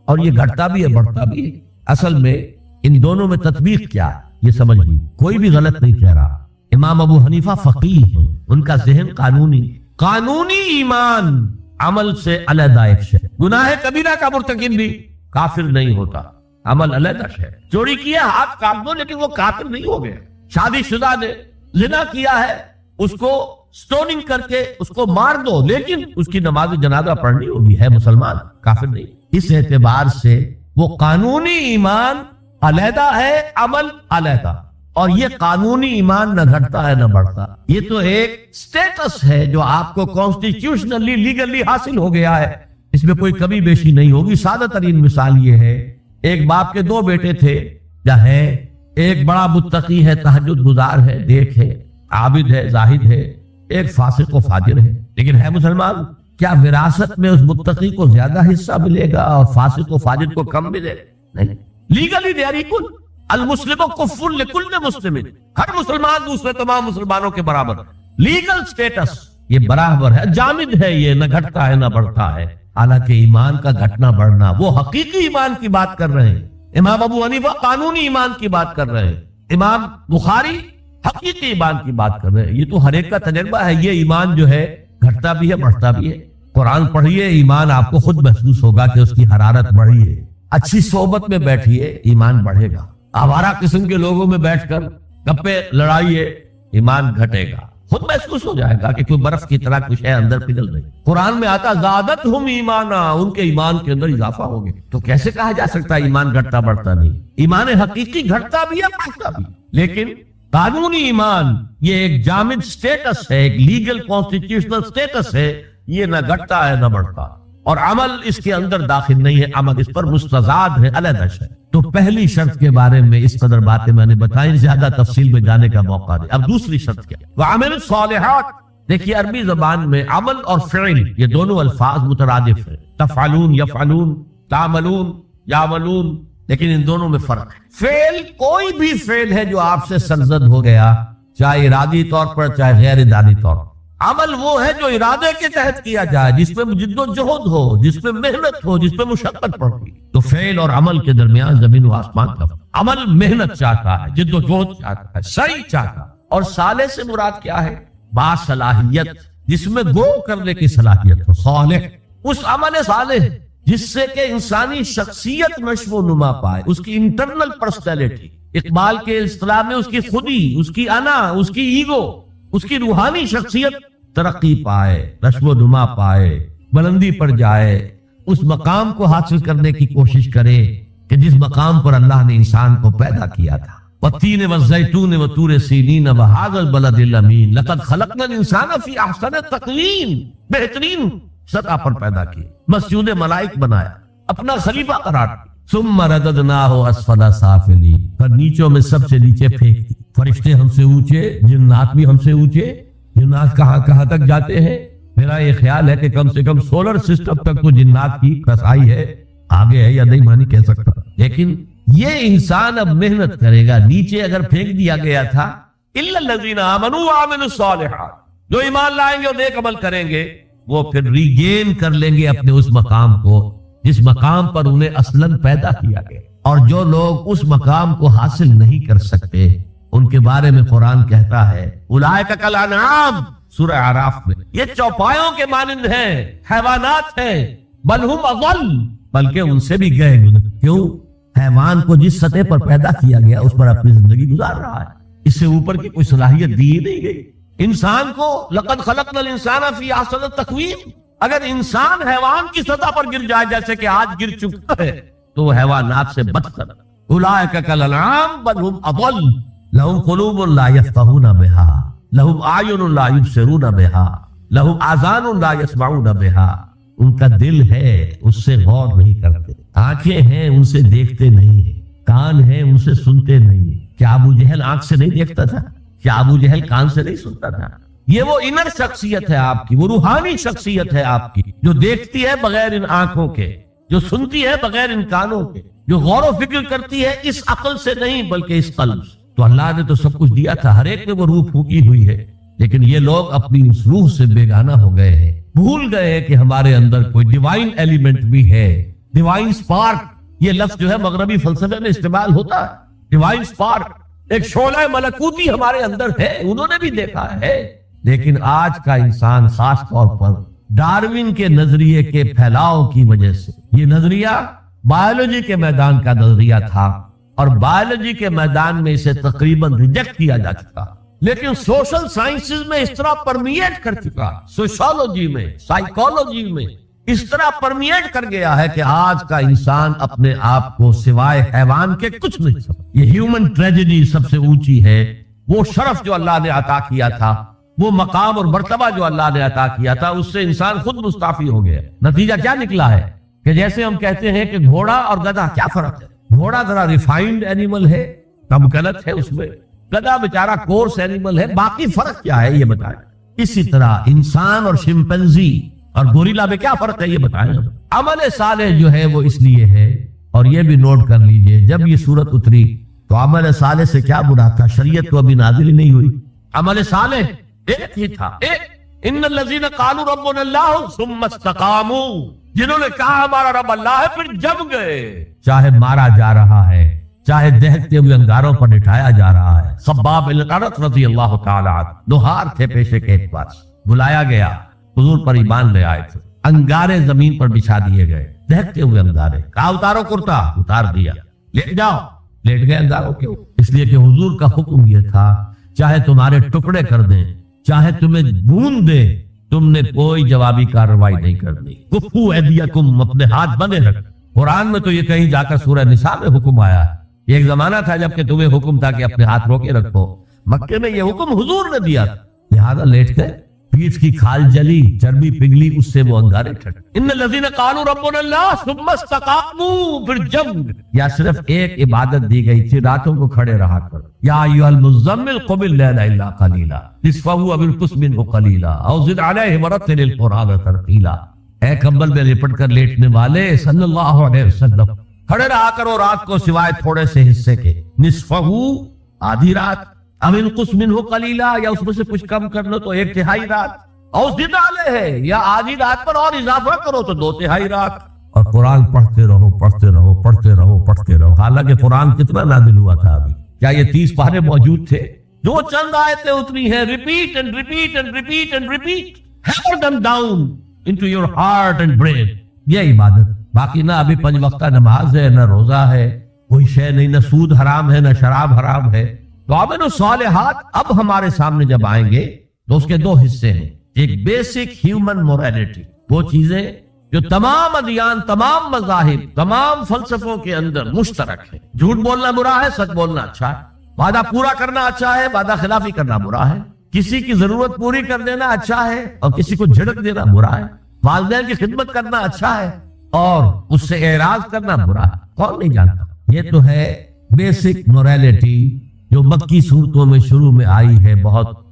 اور یہ گھٹتا بھی ہے بڑھتا بھی ہے۔ اصل میں ان دونوں میں تطبیق کیا ہے یہ سمجھ لی، کوئی بھی غلط نہیں کہہ رہا۔ امام ابو حنیفہ فقیہ ہیں، ان کا ذہن قانونی ایمان عمل سے علیحدہ ایک شے۔ گناہ کبیرہ کا مرتکب بھی کافر نہیں ہوتا، عمل علیحدہ شے۔ چوری کیا ہاتھ کاٹ دو لیکن وہ کافر نہیں ہو گیا۔ شادی شدہ نے زنا کیا ہے، اس کو سٹوننگ کر کے اس کو مار دو، لیکن اس کی نماز جنازہ پڑھنی ہوگی، ہے مسلمان، کافر نہیں۔ اس اعتبار سے وہ قانونی ایمان علیحدہ ہے، عمل علیحدہ، اور یہ قانونی ایمان نہ گھٹتا ہے نہ بڑھتا۔ یہ تو ایک سٹیٹس ہے جو آپ کو کانسٹیٹیوشنلی لیگلی حاصل ہو گیا ہے، اس میں کوئی کمی بیشی نہیں ہوگی۔ سادہ ترین مثال یہ ہے، ایک باپ کے دو بیٹے تھے، ہے ایک بڑا متقی ہے، تہجد گزار ہے، دیکھ ہے، عابد ہے، زاہد ہے، ایک فاسق و فاجر ہے، لیکن ہے مسلمان۔ کیا وراثت میں اس متقی کو زیادہ حصہ ملے گا اور فاسق و فاجر کو کم ملے گا؟ نہیں، لیگلی دے آر ایکول۔ المسلم کفر لکل مسلم، ہر مسلمان دوسرے تمام مسلمانوں کے برابر، لیگل سٹیٹس یہ برابر ہے، جامد ہے، یہ نہ گھٹتا ہے نہ بڑھتا ہے۔ حالانکہ ایمان کا گھٹنا بڑھنا، وہ حقیقی ایمان کی بات کر رہے ہیں، امام ابو حنیفہ قانونی ایمان کی بات کر رہے ہیں، امام بخاری حقیقی ایمان کی بات کر رہے ہیں۔ یہ تو ہر ایک کا تجربہ ہے، یہ ایمان جو ہے گھٹتا بھی ہے بڑھتا بھی ہے۔ قرآن پڑھیے، ایمان آپ کو خود محسوس ہوگا کہ اس کی حرارت بڑھی ہے۔ اچھی صحبت میں بیٹھیے، ایمان بڑھے گا۔ آوارہ قسم کے لوگوں میں بیٹھ کر گپے لڑائیے، ایمان گھٹے گا، خود محسوس ہو جائے گا کہ کوئی برف کی طرح کچھ ہے اندر پگھل رہی۔ قرآن میں آتا زادتہم ایمانا، ان کے ایمان کے اندر اضافہ ہو گیا۔ تو کیسے کہا جا سکتا ہے ایمان گھٹتا بڑھتا نہیں؟ ایمان حقیقی گھٹتا بھی ہے بڑھتا بھی، لیکن قانونی ایمان یہ ایک جامد سٹیٹس ہے، ایک لیگل کانسٹیٹیوشنل سٹیٹس ہے، یہ نہ گھٹتا ہے نہ بڑھتا، اور عمل اس کے اندر داخل نہیں ہے، عمل اس پر مستزاد ہے، علیحدہ ہے۔ تو پہلی شرط کے بارے میں اس قدر باتیں میں نے بتائیں، زیادہ تفصیل میں جانے کا موقع دیں۔ اب دوسری شرط کیا؟ وَعَمِلُوا الصَّالِحَاتِ۔ دیکھیے عربی زبان میں عمل اور فعل یہ دونوں الفاظ مترادف ہیں، تفعلون یفعلون، تعملون یعملون، لیکن ان دونوں میں فرق ہے۔ فعل کوئی بھی فعل ہے جو آپ سے سرزد ہو گیا، چاہے ارادی طور پر چاہے غیر ارادی طور پر۔ عمل وہ ہے جو ارادے کے تحت کیا جائے، جس میں جد و جہد ہو، جس میں محنت ہو، جس میں مشقت پڑتی۔ تو فعل اور عمل کے درمیان زمین و آسمان کا فرق۔ عمل محنت چاہتا ہے، جد و جہد چاہتا ہے، سعی چاہتا ہے، اور صالح سے مراد کیا ہے؟ باصلاحیت، جس میں گو کرنے کی صلاحیت ہو، صالح۔ اس عمل صالح جس سے کہ انسانی شخصیت نشو و نما پائے، اس کی انٹرنل پرسنالٹی، اقبال کے اصطلاح میں اس کی خودی، اس کی انا، اس کی ایگو، اس کی روحانی شخصیت ترقی پائے، نشو و نما پائے، بلندی پر جائے، اس مقام کو حاصل کرنے کی کوشش کرے کہ جس مقام پر اللہ نے انسان کو پیدا کیا تھا۔ وَالتِّينِ وَالزَّيْتُونِ وَطُورِ سِينِينَ وَهَٰذَا الْبَلَدِ الْأَمِينِ لَقَدْ خَلَقْنَا الْإِنسَانَ فِي أَحْسَنِ تَقْوِيمٍ، بہترین سطح پر پیدا کیا، مسجود ملائک بنایا، اپنا خلیفہ قرار دیا۔ ثُمَّ رَدَدْنَاهُ أَسْفَلَ سَافِلِينَ، پھر نیچوں میں سب سے نیچے پھینک دی۔ فرشتے ہم سے اونچے، جنات بھی ہم سے اونچے، جنات کہاں تک جاتے ہیں؟ میرا یہ خیال ہے کہ کم سے کم سولر سسٹم تک تو جنات کی رسائی ہے، آگے ہے یا نہیں میں نہیں کہہ سکتا، لیکن یہ انسان اب محنت کرے گا۔ نیچے اگر پھینک دیا گیا تھا إِلَّا الَّذِينَ آمَنُوا وَعَمِلُوا الصَّالِحَاتِ، جو ایمان لائیں گے اور نیک عمل کریں گے، وہ پھر ریگین کر لیں گے اپنے اس مقام کو جس مقام پر انہیں اصلاً پیدا کیا گیا۔ اور جو لوگ اس مقام کو حاصل نہیں کر سکتے، ان کے بارے میں قرآن کہتا ہے اولئک کالانعام، سورہ اعراف میں، یہ چوپایوں کے مانند ہیں، حیوانات ہیں، بل ہم اضل، بلکہ ان سے بھی گئے گزر. کیوں؟ حیوان کو جس سطح پر پیدا کیا گیا اس پر اپنی زندگی گزار رہا ہے. اس سے اوپر کی کوئی صلاحیت دی ہی نہیں گئی. انسان کو لقد خلقنا الانسان فی احسن تقویم، اگر انسان حیوان کی سطح پر گر جائے جیسے کہ آج گر چکا ہے تو وہ حیوانات سے بدتر. اولئک کالانعام بل هم اضل لهم قلوب لا يفقهون بها لهم اعین لا یبصرون بها لهم آذان لا يسمعون بها. ان کا دل ہے اس سے غور نہیں کرتے، آنکھیں ہیں ان سے دیکھتے نہیں ہیں، کان ہیں ان سے سنتے نہیں ہیں. کیا ابو جہل آنکھ سے نہیں دیکھتا تھا؟ کیا ابو جہل کان سے نہیں سنتا تھا؟ یہ وہ انر شخصیت ہے آپ کی، وہ روحانی شخصیت ہے آپ کی، جو دیکھتی ہے بغیر ان آنکھوں کے، جو سنتی ہے بغیر ان کانوں کے، جو غور و فکر کرتی ہے اس عقل سے نہیں بلکہ اس قلب سے. تو اللہ نے تو سب کچھ دیا تھا، ہر ایک میں وہ روح پھونکی ہوئی ہے، لیکن یہ لوگ اپنی اس روح سے بیگانہ ہو گئے ہیں، بھول گئے ہیں کہ ہمارے اندر کوئی ڈیوائن ایلیمنٹ بھی ہے. ڈیوائن سپارک، یہ لفظ جو ہے مغربی فلسفے میں استعمال ہوتا ہے. ڈیوائن سپارک، ایک شعلہ ملکوتی ہمارے اندر ہے، انہوں نے بھی دیکھا ہے. لیکن آج کا انسان خاص طور پر ڈارون کے نظریے کے پھیلاؤ کی وجہ سے، یہ نظریہ بایولوجی کے میدان کا نظریہ تھا اور بایولوجی کے میدان میں اسے تقریباً ریجیکٹ کیا جا چکا، لیکن سوشل سائنسز میں اس طرح پرمیٹ کر چکا، سوشالوجی میں، سائیکالوجی میں اس طرح پرمیٹ کر گیا ہے کہ آج کا انسان اپنے آپ کو سوائے حیوان کے کچھ نہیں سمجھتا. یہ ہیومن ٹریجڈی سب سے اونچی ہے. وہ شرف جو اللہ نے عطا کیا تھا، وہ مقام اور مرتبہ جو اللہ نے عطا کیا تھا، اس سے انسان خود مستعفی ہو گیا. نتیجہ کیا نکلا ہے کہ جیسے ہم کہتے ہیں کہ گھوڑا اور گدھا کیا فرق ہے؟ گھوڑا ذرا ریفائنڈ اینیمل ہے، کم غلط ہے اس میں، گدھا بیچارہ کورس اینیمل ہے، باقی فرق کیا ہے یہ بتائیں. اسی طرح انسان اور شمپنزی اور گوریلا میں کیا فرق ہے یہ بتائیں. عمل صالح جو ہے وہ اس لیے ہے، اور یہ بھی نوٹ کر لیجئے، جب یہ سورت اتری تو عمل صالح سے کیا بنا تھا؟ شریعت تو ابھی نازل ہی نہیں ہوئی. عمل صالح ایک ہی تھا، ایک ان الذین قالوا ربنا اللہ ثم استقاموا، جنہوں نے کہا ہمارا رب اللہ ہے پھر جم گئے. چاہے مارا جا رہا ہے، چاہے دہتے ہوئے انگاروں پر لٹایا جا رہا ہے. خباب بن الارت رضی اللہ تعالی عنہ لوہار تھے پیشے کے اعتبار سے، بلایا گیا، حضور پر ایمان لے آئے تھے، انگارے زمین پر بچھا دیے گئے، دہتے ہوئے انگارے. کہا اتارو کرتا، اتار دیا. لیٹ جاؤ، لیٹ گئے انگاروں کے. اس لیے کہ حضور کا حکم یہ تھا، چاہے تمہارے ٹکڑے کر دیں، چاہے تمہیں بھون دے، تم نے کوئی جوابی کارروائی نہیں کرنی. کفو ایدیکم، اپنے ہاتھ بندے رکھ. قرآن میں تو یہ کہیں جا کر سورہ نساء میں حکم آیا ہے. یہ ایک زمانہ تھا جب کہ تمہیں حکم تھا کہ اپنے ہاتھ روکے رکھو. مکے میں یہ حکم حضور نے دیا تھا، لہذا لیٹ گئے. پیٹھ کی کھال جلی، چربی پگھلی، اس سے وہ انگارے ٹھٹ. ان الذین قالوا ربنا اللہ ثم استقاموا، پھر جم. یا صرف ایک عبادت دی گئی تھی، راتوں کو کھڑے رہا کر. یا ایھا المزمل قم اللیل الا قلیلا نصفہ او انقص منہ قلیلا او زد علیہ ورتل القرآن ترتیلا. اے کمبل میں لپٹ کر لیٹنے والے صلی اللہ علیہ وسلم، کھڑے رہا کرو رات کو سوائے تھوڑے سے حصے کے. نصفہ، آدھی رات، اب انقص منہ قلیلا، یا اس میں سے کچھ کم کر لو تو ایک تہائی رات. اور زد علیہ، یا آدھی رات پر اور اضافہ کرو تو دو تہائی رات. اور قرآن پڑھتے رہو، پڑھتے رہو، پڑھتے رہو، پڑھتے رہو. حالانکہ قرآن کتنا نازل ہوا تھا ابھی؟ کیا یہ 30 پارے موجود تھے؟ جو چند آیتیں اتری ہیں، repeat and repeat and repeat and repeat, hammer them down into your heart and brain. یہ عبادت. باقی نہ ابھی 5 وقتہ نماز ہے، نہ روزہ ہے، کوئی شے نہیں، نہ سود حرام ہے، نہ شراب حرام ہے. تو عمل الصالحات اب ہمارے سامنے جب آئیں گے تو اس کے 2 حصے ہیں. ایک بیسک ہیومن موریلٹی، وہ چیزیں جو تمام ادیان، تمام مذاہب، تمام فلسفوں کے اندر مشترک ہے. جھوٹ بولنا برا ہے، سچ بولنا اچھا ہے. وعدہ پورا کرنا اچھا ہے، وعدہ خلافی کرنا برا ہے. کسی کی ضرورت پوری کر دینا اچھا ہے اور کسی کو جھڑک دینا برا ہے. والدین کی خدمت کرنا اچھا ہے اور اس سے اعراض کرنا برا ہے. کون نہیں جانتا؟ یہ تو ہے بیسک موریلٹی جو مکی صورتوں میں شروع میں آئی ہے، بہت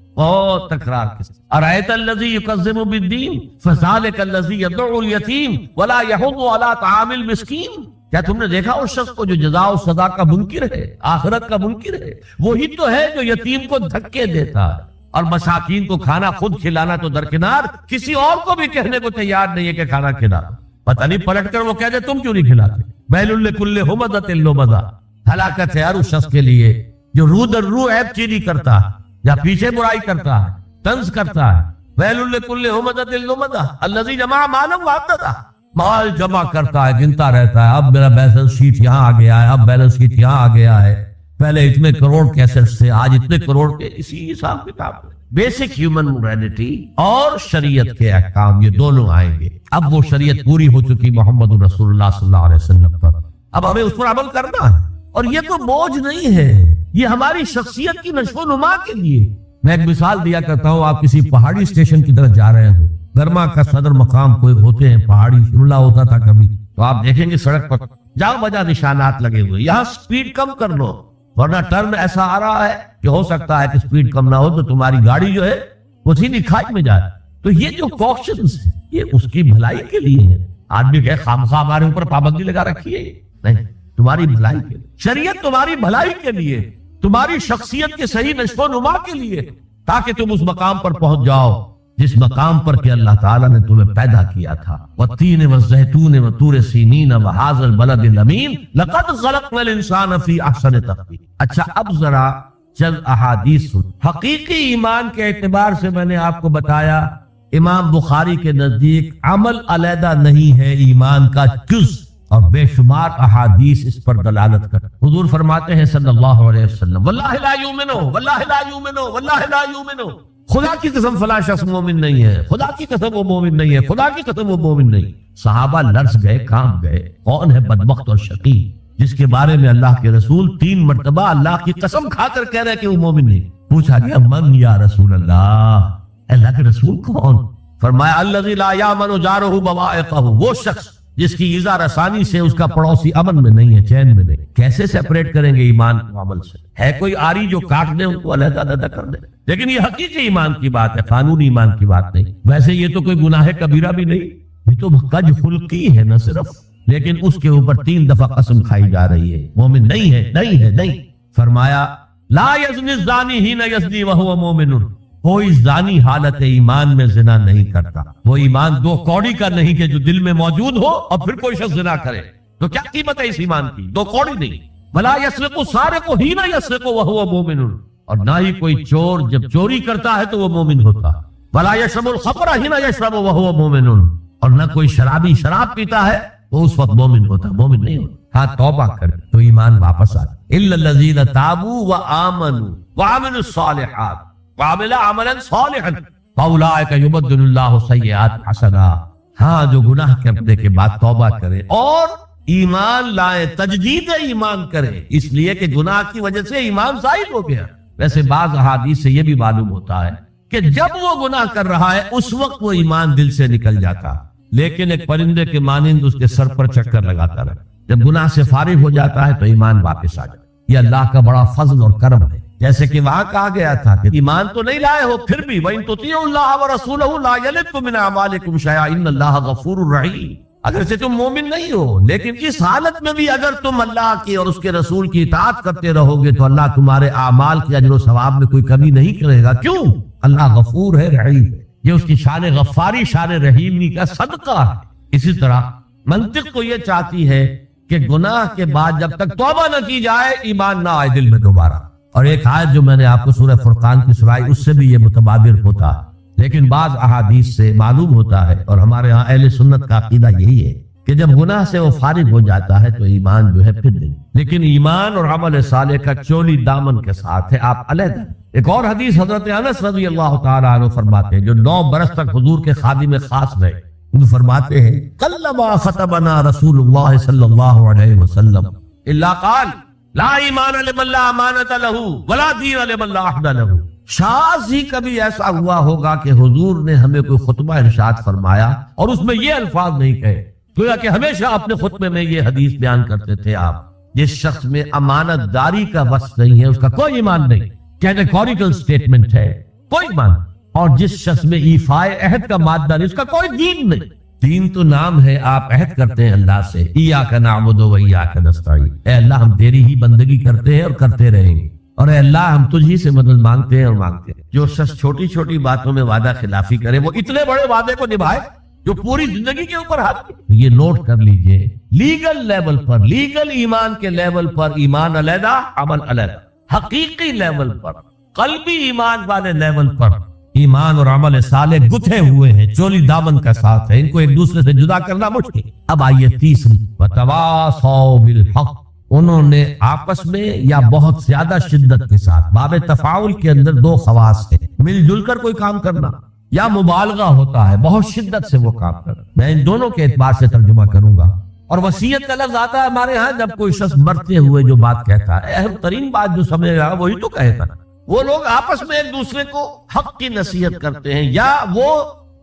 تکرار کے ساتھ. ارأیت الذی یکذب بالدین فذلک الذی یدعو الیتیم ولا یحض علی طعام المسکین. کیا تم نے دیکھا اس شخص کو جو جزا و سزا کا منکر ہے، آخرت کا منکر ہے؟ وہی تو ہے جو یتیم کو دھکے دیتا ہے اور مساکین کو کھانا خود کھلانا تو درکنار، کسی اور کو بھی کہنے کو تیار نہیں ہے کہ کھانا کھلا. پتہ نہیں پلٹ کر وہ کہہ دے تم کیوں نہیں کھلاتے. ویل لکل ہمزۃ لمزہ، ہلاکت ہے ہر اس شخص کے لیے جو رو در رو عیب چینی کرتا ہے یا پیچھے برائی کرتا ہے، طنز کرتا ہے. ویل لکل ہمزۃ لمزہ الذی جمع مالا وعددہ. مال جمع کرتا ہے، گنتا رہتا ہے، اب میرا بیلنس شیٹ یہاں آ گیا ہے، اب بیلنس شیٹ یہاں آ گیا ہے، پہلے اتنے کروڑ کیسٹس تھے، آج اتنے کروڑ کے، اسی حساب کتاب ہے۔ بیسک ہیومن موریلٹی اور شریعت کے احکام یہ دونوں آئیں گے۔ اب وہ شریعت پوری ہو چکی محمد رسول اللہ صلی اللہ علیہ وسلم پر، اب ہمیں اس پر عمل کرنا ہے، اور یہ تو بوجھ نہیں ہے، یہ ہماری شخصیت کی نشو و نما کے لیے۔ میں ایک مثال دیا کرتا ہوں، آپ کسی پہاڑی اسٹیشن کی طرف جا رہے ہو، برما کا صدر مقام کوئی ہوتے ہیں پہاڑی، شملہ ہوتا تھا کبھی، تو آپ دیکھیں گے سڑک پر جاؤ بجا نشانات لگے ہوئے، یہاں سپیڈ کم کر لو ورنہ ٹرن ایسا آ رہا ہے کہ ہو سکتا ہے کہ سپیڈ کم نہ ہو تو تمہاری گاڑی جو ہے وہ سیدھی کھائی میں جائے۔ تو یہ جو کوششنز ہے یہ اس کی بھلائی کے لیے ہے۔ آدمی کہ خامخواہ ہمارے اوپر پابندی لگا رکھی ہے، نہیں، تمہاری بھلائی کے لیے، شریعت تمہاری بھلائی کے لیے، تمہاری شخصیت کے صحیح نشو و نما کے لیے، تاکہ تم اس مقام پر پہنچ جاؤ جس مقام پر کہ اللہ تعالیٰ نے تمہیں پیدا کیا تھا۔ وَالتِّينِ وَالزَّيْتُونِ وَطُورِ سِينِينَ وَهَٰذَا الْبَلَدِ الْأَمِينِ لَقَدْ خَلَقْنَا الْإِنسَانَ فِي أَحْسَنِ تَقْوِيمٍ۔ اچھا اب ذرا چند احادیث سن۔ حقیقی ایمان کے اعتبار سے میں نے آپ کو بتایا، امام بخاری کے نزدیک عمل علیحدہ نہیں ہے، ایمان کا جز، اور بے شمار احادیث اس پر دلالت کر۔ حضور فرماتے ہیں صلی اللہ علیہ وسلم، واللہ لا یؤمنو، واللہ لا یؤمنو، واللہ لا یؤمنو، خدا کی قسم فلاں شخص مومن نہیں ہے، خدا کی قسم وہ مومن نہیں ہے، خدا کی قسم وہ مومن نہیں۔ صحابہ لرز گئے، کانپ گئے، کون ہے بدبخت اور شقی جس کے بارے میں اللہ کے رسول 3 مرتبہ اللہ کی قسم کھا کر کہہ رہے کہ وہ مومن نہیں؟ پوچھا گیا من یا رسول اللہ کے رسول کون؟ فرمایا الذی لا یامن جارہ بوائقہ، وہ شخص جس کی ایذا رسانی سے اس کا پڑوسی امن میں نہیں ہے، چین میں نہیں۔ کیسے سیپریٹ کریں گے ایمان کو عمل سے؟ ہے کوئی آری جو کاٹ دے ان کو علیحدہ علیحدہ کر دے، لیکن یہ حقیقی ایمان کی بات ہے، قانونی ایمان کی بات نہیں۔ ویسے یہ تو کوئی گناہ کبیرہ بھی نہیں، یہ تو کج خلقی ہے نہ صرف، لیکن اس کے اوپر 3 دفعہ قسم کھائی جا رہی ہے، مومن نہیں ہے، نہیں ہے، نہیں۔ فرمایا لا یزنی الزانی حین یزنی وہو مومن، کوئی زانی حالت ایمان میں زنا نہیں کرتا۔ وہ ایمان 2 کوڑی کا نہیں کہ جو دل میں موجود ہو اور پھر کوئی شخص زنا کرے، تو کیا قیمت ہے اس ایمان کی؟ 2 کوڑی نہیں۔ ولا یسرق السارق حین یسرق وہو مومن، اور نہ ہی کوئی چور جب چوری کرتا ہے تو وہ مومن ہوتا۔ ولا یشرب الخمر حین یشرب وہو مومن، اور نہ کوئی شرابی شراب پیتا ہے وہ اس وقت مومن ہوتا، مومن نہیں ہوتا۔ ہاں توبہ کر تو ایمان واپس آ۔ الا الذین تابوا وآمنوا وعملوا الصالحات وعملوا عملا صالحا فاولئک یبدل اللہ سیئات حسنات، ہاں جو گناہ کرنے کے بعد توبہ کرے اور ایمان لائے، تجدید ایمان کرے، اس لیے کہ گناہ کی وجہ سے ایمان زائل ہو گیا۔ ویسے بعض احادیث سے یہ بھی معلوم ہوتا ہے کہ جب وہ گناہ کر رہا ہے اس وقت وہ ایمان دل سے نکل جاتا، لیکن ایک پرندے کے مانند اس کے سر پر چکر لگاتا رہے۔ جب گناہ سے فارغ ہو جاتا ہے تو ایمان واپس آ جاتا۔ یہ اللہ کا بڑا فضل اور کرم ہے، جیسے کہ وہاں کہا گیا تھا کہ ایمان تو نہیں لائے ہو پھر بھی وَإِن تُطِيعُوا اللَّهَ وَرَسُولَهُ لَا يَلِدْكُم مِّنْ أَعْمَالِكُمْ شَيْئًا إِنَّ اللَّهَ غَفُورٌ رَحِيمٌ۔ اگرچہ تم مومن نہیں ہو، لیکن اس حالت میں بھی اگر تم اللہ کی اور اس کے رسول کی اطاعت کرتے رہو گے تو اللہ تمہارے اعمال کے اجر و ثواب میں کوئی کمی نہیں کرے گا۔ کیوں؟ اللہ غفور ہے، رحیم ہے۔ یہ اس کی شان غفاری، شان رحیمی کا صدقہ ہے۔ اسی طرح منطق کو یہ چاہتی ہے کہ گناہ کے بعد جب تک توبہ نہ کی جائے ایمان نہ آئے دل میں دوبارہ۔ اور ایک آیت جو میں نے آپ کو سورہ فرقان کی سنائی اس سے بھی یہ متبادر ہوتا ہے، لیکن بعض احادیث سے معلوم ہوتا ہے، اور ہمارے ہاں اہل سنت کا عقیدہ یہی ہے کہ جب گناہ سے وہ فارغ ہو جاتا ہے تو ایمان جو ہے پھر نہیں، لیکن ایمان اور عمل صالح کا چولی دامن کے ساتھ ہے، آپ علیحدہ۔ ایک اور حدیث حضرت انس رضی اللہ تعالیٰ عنہ فرماتے ہیں، جو 9 برس تک حضور کے خادم خاص رہے، وہ فرماتے ہیں کلما خطبنا رسول اللہ صلی اللہ علیہ وسلم الا قال لا ایمان لمن لا امانت له ولا دین لمن لا عہد له۔ شاذ ہی کبھی ایسا ہوا ہوگا کہ حضور نے ہمیں کوئی خطبہ ارشاد فرمایا اور اس میں یہ الفاظ نہیں کہے، گویا کہ ہمیشہ اپنے خطبے میں یہ حدیث بیان کرتے تھے آپ، جس شخص میں امانت داری کا وصف نہیں ہے اس کا کوئی ایمان نہیں، کیٹیگوریکل سٹیٹمنٹ ہے، کوئی ایمان۔ اور جس شخص میں ایفائے عہد کا مادہ نہیں اس کا کوئی دین نہیں۔ دین تو نام ہے، آپ عہد کرتے ہیں اللہ سے، ایاک نعبد و ایاک نستعین، اے اللہ ہم تیری ہی بندگی کرتے ہیں اور کرتے رہیں گے، اور اے اللہ ہم تجھ ہی سے مدد مانگتے ہیں اور مانگتے ہیں۔ جو شخص چھوٹی چھوٹی باتوں میں وعدہ خلافی کرے وہ اتنے بڑے وعدے کو نبھائے جو پوری زندگی کے اوپر ہاتھ۔ یہ نوٹ کر لیجئے، لیگل لیول پر، لیگل ایمان کے لیول پر ایمان علیحدہ، عمل علیحدہ، حقیقی لیول پر، قلبی ایمان والے لیول پر ایمان اور عمل صالح گتھے ہوئے ہیں، چولی دامن کا ساتھ ہے، ان کو ایک دوسرے سے جدا کرنا مشکل۔ اب آئیے تیسری، وتواصوا بالحق، انہوں نے آپس میں یا بہت زیادہ شدت کے ساتھ، باب تفاعل کے اندر دو خواص ہیں، مل جل کر کوئی کام کرنا یا مبالغہ ہوتا ہے، بہت شدت سے وہ کام کرنا۔ میں ان دونوں کے اعتبار سے ترجمہ کروں گا۔ اور وصیت کا لفظ آتا ہے ہمارے ہاں جب کوئی شخص مرتے ہوئے جو بات کہتا ہے، اہم ترین بات جو سمجھ رہا وہی تو کہتا ہے۔ وہ لوگ آپس میں ایک دوسرے کو حق کی نصیحت کرتے ہیں یا وہ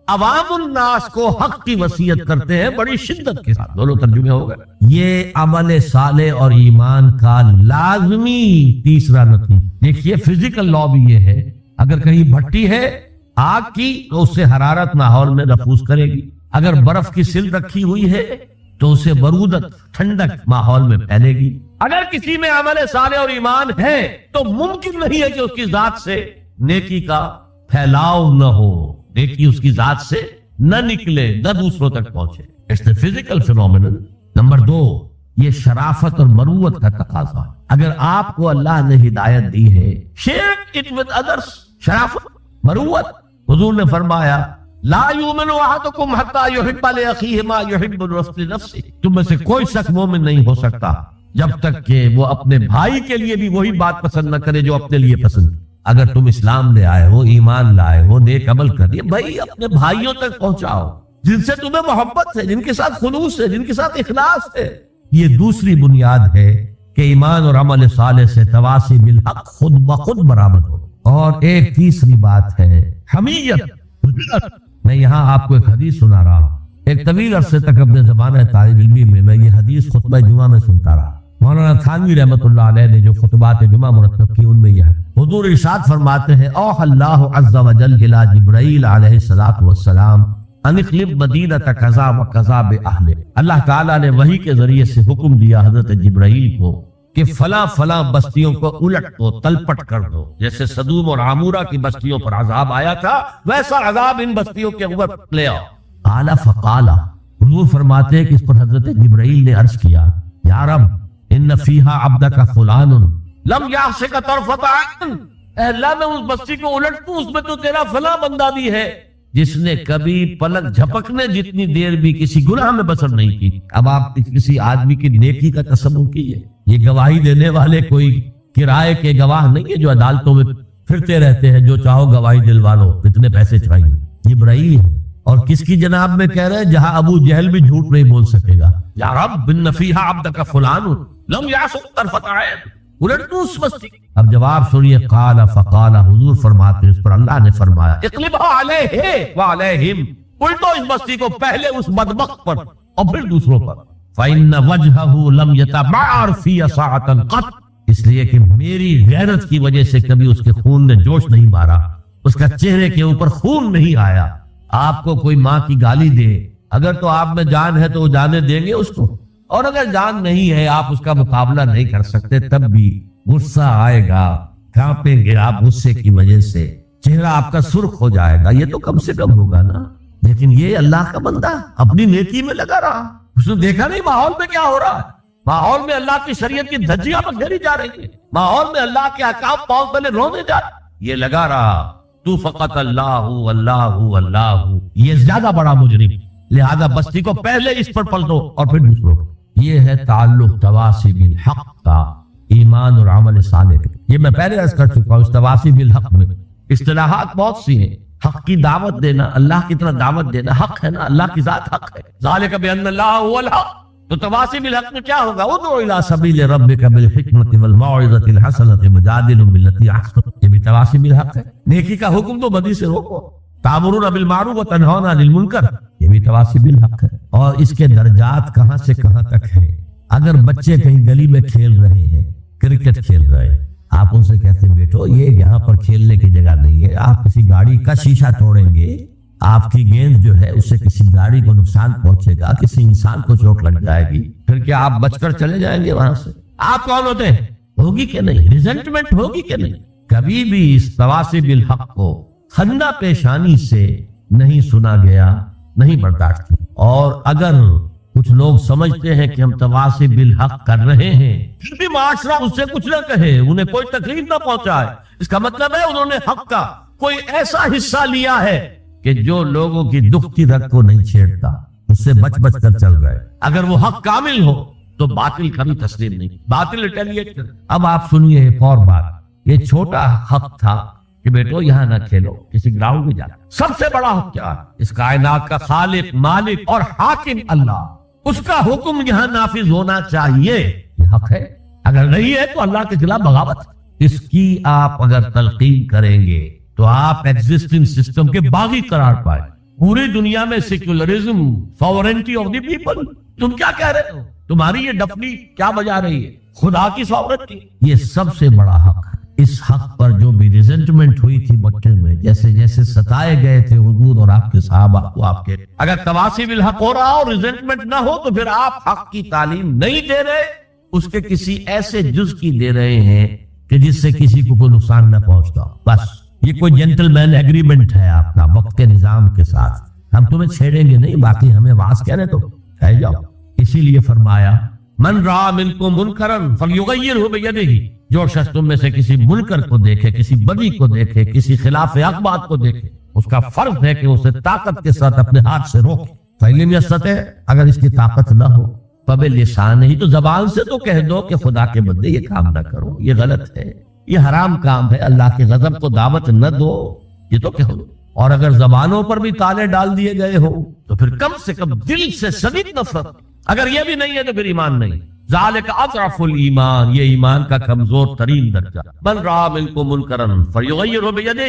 عوام الناس کو حق کی وصیت کرتے ہیں بڑی شدت کے ساتھ، دونوں ترجمے ہو گئے۔ یہ عمل صالح اور ایمان کا لازمی تیسرا نتیجہ۔ دیکھیے فزیکل لا بھی یہ ہے، اگر کہیں بھٹی ہے آگ کی تو اس سے حرارت ماحول میں نفوذ کرے گی، اگر برف کی سل رکھی ہوئی ہے تو اسے برودت ٹھنڈک ماحول میں پھیلے گی۔ اگر کسی میں عمل صالح اور ایمان ہے تو ممکن نہیں ہے کہ اس کی ذات سے نیکی کا پھیلاؤ نہ ہو، نیکی اس کی ذات سے نہ نکلے، نہ دوسروں تک پہنچے۔ اس نے فزیکل فینومینل۔ نمبر 2، یہ شرافت اور مروت کا تقاضا ہے۔ اگر آپ کو اللہ نے ہدایت دی ہے، شیئر اٹ ود ادرس، شرافت، مروت۔ حضور نے فرمایا لا یؤمن احدکم حتی یحب لاخیہ ما یحب لنفسہ، تم میں سے کوئی شخص مومن نہیں ہو سکتا جب تک کہ وہ اپنے بھائی کے لیے بھی وہی بات پسند نہ کرے جو اپنے لیے پسند۔ اگر تم اسلام لے آئے ہو، ایمان لائے ہو، نیک عمل کر دیے، بھائی اپنے بھائیوں تک پہنچاؤ جن سے تمہیں محبت ہے، جن کے ساتھ خلوص ہے، جن کے ساتھ اخلاص ہے۔ یہ دوسری بنیاد ہے کہ ایمان اور عمل صالح سے تواصی بالحق خود بخود برآمد ہو۔ اور ایک تیسری بات ہے حمیت۔ میں یہاں آپ کو ایک حدیث سنا رہا ہوں۔ ایک طویل عرصے تک اپنے زمانہ طالب علمی میں یہ حدیث خطبہ جمعہ میں سنتا رہا۔ مولانا تھانوی رحمۃ اللہ علیہ نے جو خطبات جمعہ مرتب کی ان میں یہ ہے، حضور ارشاد فرماتے ہیں اوحى اللہ عز وجل الى جبرائیل علیہ الصلوۃ والسلام ان اقلب مدینہ کذا وکذا باہلہ۔ اللہ تعالیٰ نے وحی کے ذریعے سے حکم دیا حضرت جبرائیل کو کہ فلاں فلاں بستیوں کو الٹ دو، تلپٹ کر دو، جیسے سدوم اور عامورہ کی بستیوں پر عذاب آیا تھا ویسا عذاب ان بستیوں کے اوپر لے آؤ۔ قال فقال، حضور فرماتے ہیں کہ اس پر حضرت جبرائیل نے عرض کیا یا رب ان فیہا عبدک فلان لم یعصک طرفۃ عین، اے اللہ میں اس بستی کو الٹ دوں، اس میں تو تیرا فلاں بندہ بھی ہے جس نے کبھی پلک جھپکنے جتنی دیر بھی کسی گناہ میں بسر نہیں کی۔ اب آپ کسی آدمی کی نیکی کا تصور کیجئے، یہ گواہی دینے والے کوئی کرائے کے گواہ نہیں ہے جو عدالتوں میں پھرتے رہتے ہیں، جو چاہو گواہی دلوا لو، کتنے پیسے چاہیے۔ جبرائیل ہے، اور کس کی جناب میں کہہ رہے ہیں جہاں ابو جہل بھی جھوٹ نہیں بول سکے گا۔ یا رب ان فیہا عبدک فلان لم یعصک طرفۃ عین، الٹ دوں اس بستی۔ اب جواب سنیے، قال فقال، حضور فرماتے ہیں اس پر اللہ نے فرمایا اقلبها علیہ وعلیہم، الٹو اس بستی کو پہلے اس بدبخت پر اور پھر دوسروں پر۔ فإن وجهه لم يتبعر في ساعة قط، اس لیے کہ میری غیرت کی وجہ سے کبھی اس کے خون نے جوش نہیں مارا، اس کا چہرے کے اوپر خون نہیں آیا۔ آپ کو کوئی ماں کی گالی دے، اگر تو آپ میں جان ہے تو وہ جانے دیں گے اس کو، اور اگر جان نہیں ہے آپ اس کا مقابلہ نہیں کر سکتے تب بھی غصہ آئے گا، کانپیں گے آپ غصے کی وجہ سے، چہرہ آپ کا سرخ ہو جائے گا، یہ تو کم سے کم ہوگا نا۔ لیکن یہ اللہ کا بندہ اپنی نیکی میں لگا رہا، اس نے دیکھا نہیں ماحول میں کیا ہو رہا ہے، ماحول میں اللہ کی شریعت کی دھجیاں پکھیری جا رہی ہیں، ماحول میں اللہ کے احکام پاؤں تلے رونے جا رہے، یہ لگا رہا تو فقط اللہ اللہ اللہ، یہ زیادہ بڑا مجرم، لہذا بستی کو پہلے اس پر پل دو اور پھر دوسروں کو۔ یہ ہے تعلق تواصی بالحق کا ایمان اور عمل صالح۔ یہ میں پہلے عرض کر چکا ہوں، اس تواصی بالحق میں اصطلاحات بہت سی ہیں۔ حق کی دعوت دینا، اللہ کی طرح دعوت دینا حق ہے نا، اللہ کی ذات حق ہے۔ ذالک بان اللہ هو الحق، تو تواصی بالحق میں کیا ہوگا؟ ادعو الی سبیل ربک بالحکمۃ والموعظۃ الحسنۃ وجادلهم بالتي احسن، یہ بھی تواصی بالحق ہے۔ نیکی کا حکم تو بدی سے روکو، تأمرون بالمعروف وتنہون عن المنکر، یہ بھی تواصی بالحق ہے۔ اور اس کے درجات کہاں سے کہاں تک ہیں۔ اگر بچے کہیں گلی میں کھیل رہے ہیں، کرکٹ کھیل رہے ہیں، آپ ان سے کہتے ہیں بیٹو یہ یہاں پر کھیلنے کی جگہ نہیں ہے، آپ کسی گاڑی کا شیشہ توڑیں گے، آپ کی گیند جو ہے اس سے کسی گاڑی کو نقصان پہنچے گا، کسی انسان کو چوٹ لگ جائے گی، پھر کیا آپ بچ کر چلے جائیں گے وہاں سے؟ آپ کون ہوتے ہیں؟ ہوگی کہ نہیں؟ ریزنٹمنٹ ہوگی کہ نہیں؟ کبھی بھی اس تواصی بالحق کو خندہ پیشانی سے نہیں سنا گیا، نہیں برداشت کی۔ اور اگر کچھ لوگ سمجھتے ہیں کہ ہم تواصی بالحق کر رہے ہیں، پھر بھی معاشرہ اس سے کچھ نہ کہے، انہیں کوئی تکلیف نہ پہنچائے، اس کا مطلب ہے انہوں نے حق کا کوئی ایسا حصہ لیا ہے کہ جو لوگوں کی دکھتی رگ کو نہیں چھیڑتا، اس سے بچ بچ کر چل رہے. اگر وہ حق کامل ہو تو باطل کبھی تسلیم نہیں، باطل ریٹیلیٹ کر. اب آپ سنیے ایک اور بات. یہ چھوٹا حق تھا کہ بیٹو یہاں نہ کھیلو، کسی گراؤنڈ میں جانا. سب سے بڑا حق کیا ہے؟ اس کائنات کا خالق، مالک اور حاکم اللہ، اس کا حکم یہاں نافذ ہونا چاہیے. یہ حق ہے. اگر نہیں ہے تو اللہ کے خلاف بغاوت. اس کی آپ اگر تلقین کریں گے تو آپ ایگزسٹنگ سسٹم کے باغی قرار پائے. پوری دنیا میں secularism, sovereignty of the people. تم کیا کہہ رہے ہو؟ تمہاری یہ ڈفلی کیا بجا رہی ہے؟ خدا کی ساورنٹی. یہ سب سے بڑا حق ہے. اس حق پر جو بھی ریزنٹمنٹ ہوئی تھی مکے میں، جیسے جیسے ستائے گئے تھے حضور اور آپ کے صحابہ کو، آپ کے اگر تواسی بالحق ہو رہا ہو، ریزنٹمنٹ نہ ہو، تو پھر آپ حق کی تعلیم نہیں دے رہے، اس کے کسی ایسے جز کی دے رہے ہیں کہ جس سے کسی کو کوئی نقصان نہ پہنچتا. بس یہ کوئی جنٹل مین ایگریمنٹ ہے آپ کا وقت کے نظام کے ساتھ. ہم تمہیں چھیڑیں گے نہیں، باقی ہمیں واز کہنے تو کہہ جاؤ. اسی لیے فرمایا من رأى منکم منکرا فلیغیرہ بیدہ. جو شخص تم میں سے کسی منکر کو دیکھے، کسی بدی کو دیکھے، کسی خلاف حق بات کو دیکھے، اس کا فرض ہے کہ اسے طاقت کے ساتھ اپنے ہاتھ سے روکے. فَإِن لَمْ يَسْتَطِعْ، اگر اس کی طاقت نہ ہو، فَبِلِسَانِهِ، تو زبان سے تو کہہ دو کہ خدا کے بندے یہ کام نہ کرو، یہ غلط ہے، یہ حرام کام ہے، اللہ کے غضب کو دعوت نہ دو، یہ تو کہو. اور اگر زبانوں پر بھی تالے ڈال دیے گئے ہو تو پھر کم سے کم دل سے شدید نفرت. اگر یہ بھی نہیں ہے تو پھر ایمان نہیں. ذالک اضعف الایمان، یہ ایمان کا کمزور ترین درجہ. من رأى منکم منکرا فلیغیرہ بیدہ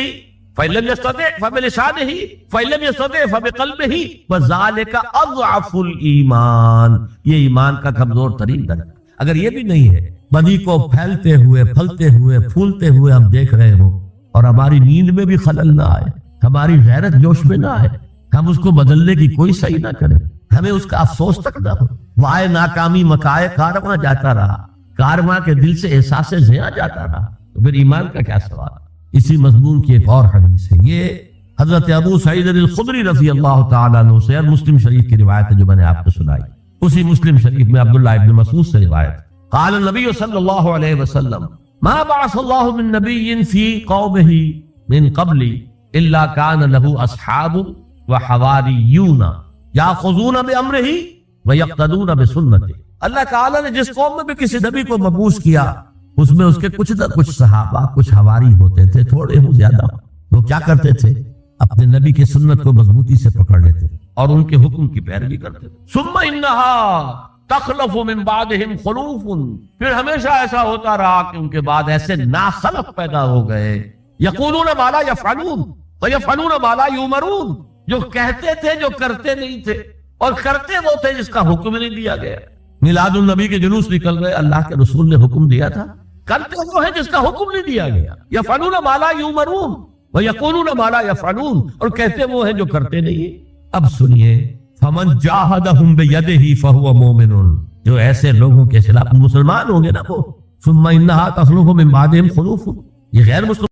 فإن لم يستطع فبلسانہ فإن لم يستطع فبقلبہ وذالک اضعف الایمان، یہ ایمان کا کمزور ترین درجہ. اگر یہ بھی نہیں ہے، بدی کو پھیلتے ہوئے، پھلتے ہوئے، پھولتے ہوئے ہم دیکھ رہے ہو، اور ہماری نیند میں بھی خلل نہ آئے، ہماری غیرت جوش میں نہ آئے، ہم اس کو بدلنے کی کوئی صحیح نہ کریں، ہمیں اس کا افسوس تک نہ ہو. وائے ناکامی مکائے کارواں جاتا رہا، کارواں کے دل سے احساس زیاں جاتا رہا، تو پھر ایمان کا کیا سوال. اسی مضمون کی ایک اور حدیث ہے، یہ حضرت ابو سعید الخدری رضی اللہ تعالیٰ عنہ سے، اور مسلم شریف کی روایت ہے جو میں نے آپ کو سنائی. اسی مسلم شریف میں عبداللہ ابن مسعود سے روایت. قال النبی صلی اللہ علیہ وسلم ما بعث اللہ من نبی فی قومہ من قبل الا کان له اصحاب وحواریون یاخذون بامرہ ویقتدون بسنتہ. اللہ تعالیٰ نے جس قوم میں بھی کسی نبی کو مبعوث کیا، اس میں اس کے کچھ نہ کچھ صحابہ، کچھ حواری ہوتے تھے، تھوڑے ہو زیادہ. وہ کیا کرتے تھے؟ اپنے نبی کی سنت کو مضبوطی سے پکڑ لیتے اور ان کے حکم کی پیروی کرتے. ثم انہا تخلف من بعدہم خلوف، پھر ہمیشہ ایسا ہوتا رہا کہ ان کے بعد ایسے ناخلف پیدا ہو گئے. یقولون ما لا یفعلون ویفعلون ما لا یؤمرون، جو کہتے تھے جو کرتے نہیں تھے، اور کرتے وہ تھے جس کا حکم نہیں دیا گیا. میلاد النبی کے جلوس نکل رہے، اللہ کے رسول نے حکم دیا تھا، کرتے وہ ہیں جس کا حکم نہیں دیا گیا. یفعلون ما لا یؤمرون ویقولون ما لا یفعلون، اور کہتے وہ ہیں جو کرتے نہیں. اب سنیے، فمن جاہدہم بیدہ فہو مومن، جو ایسے لوگوں کے خلاف مسلمان ہوں گے نا وہ. ثم انہا تخلف من بعدہم خلوف، یہ غیر مسلم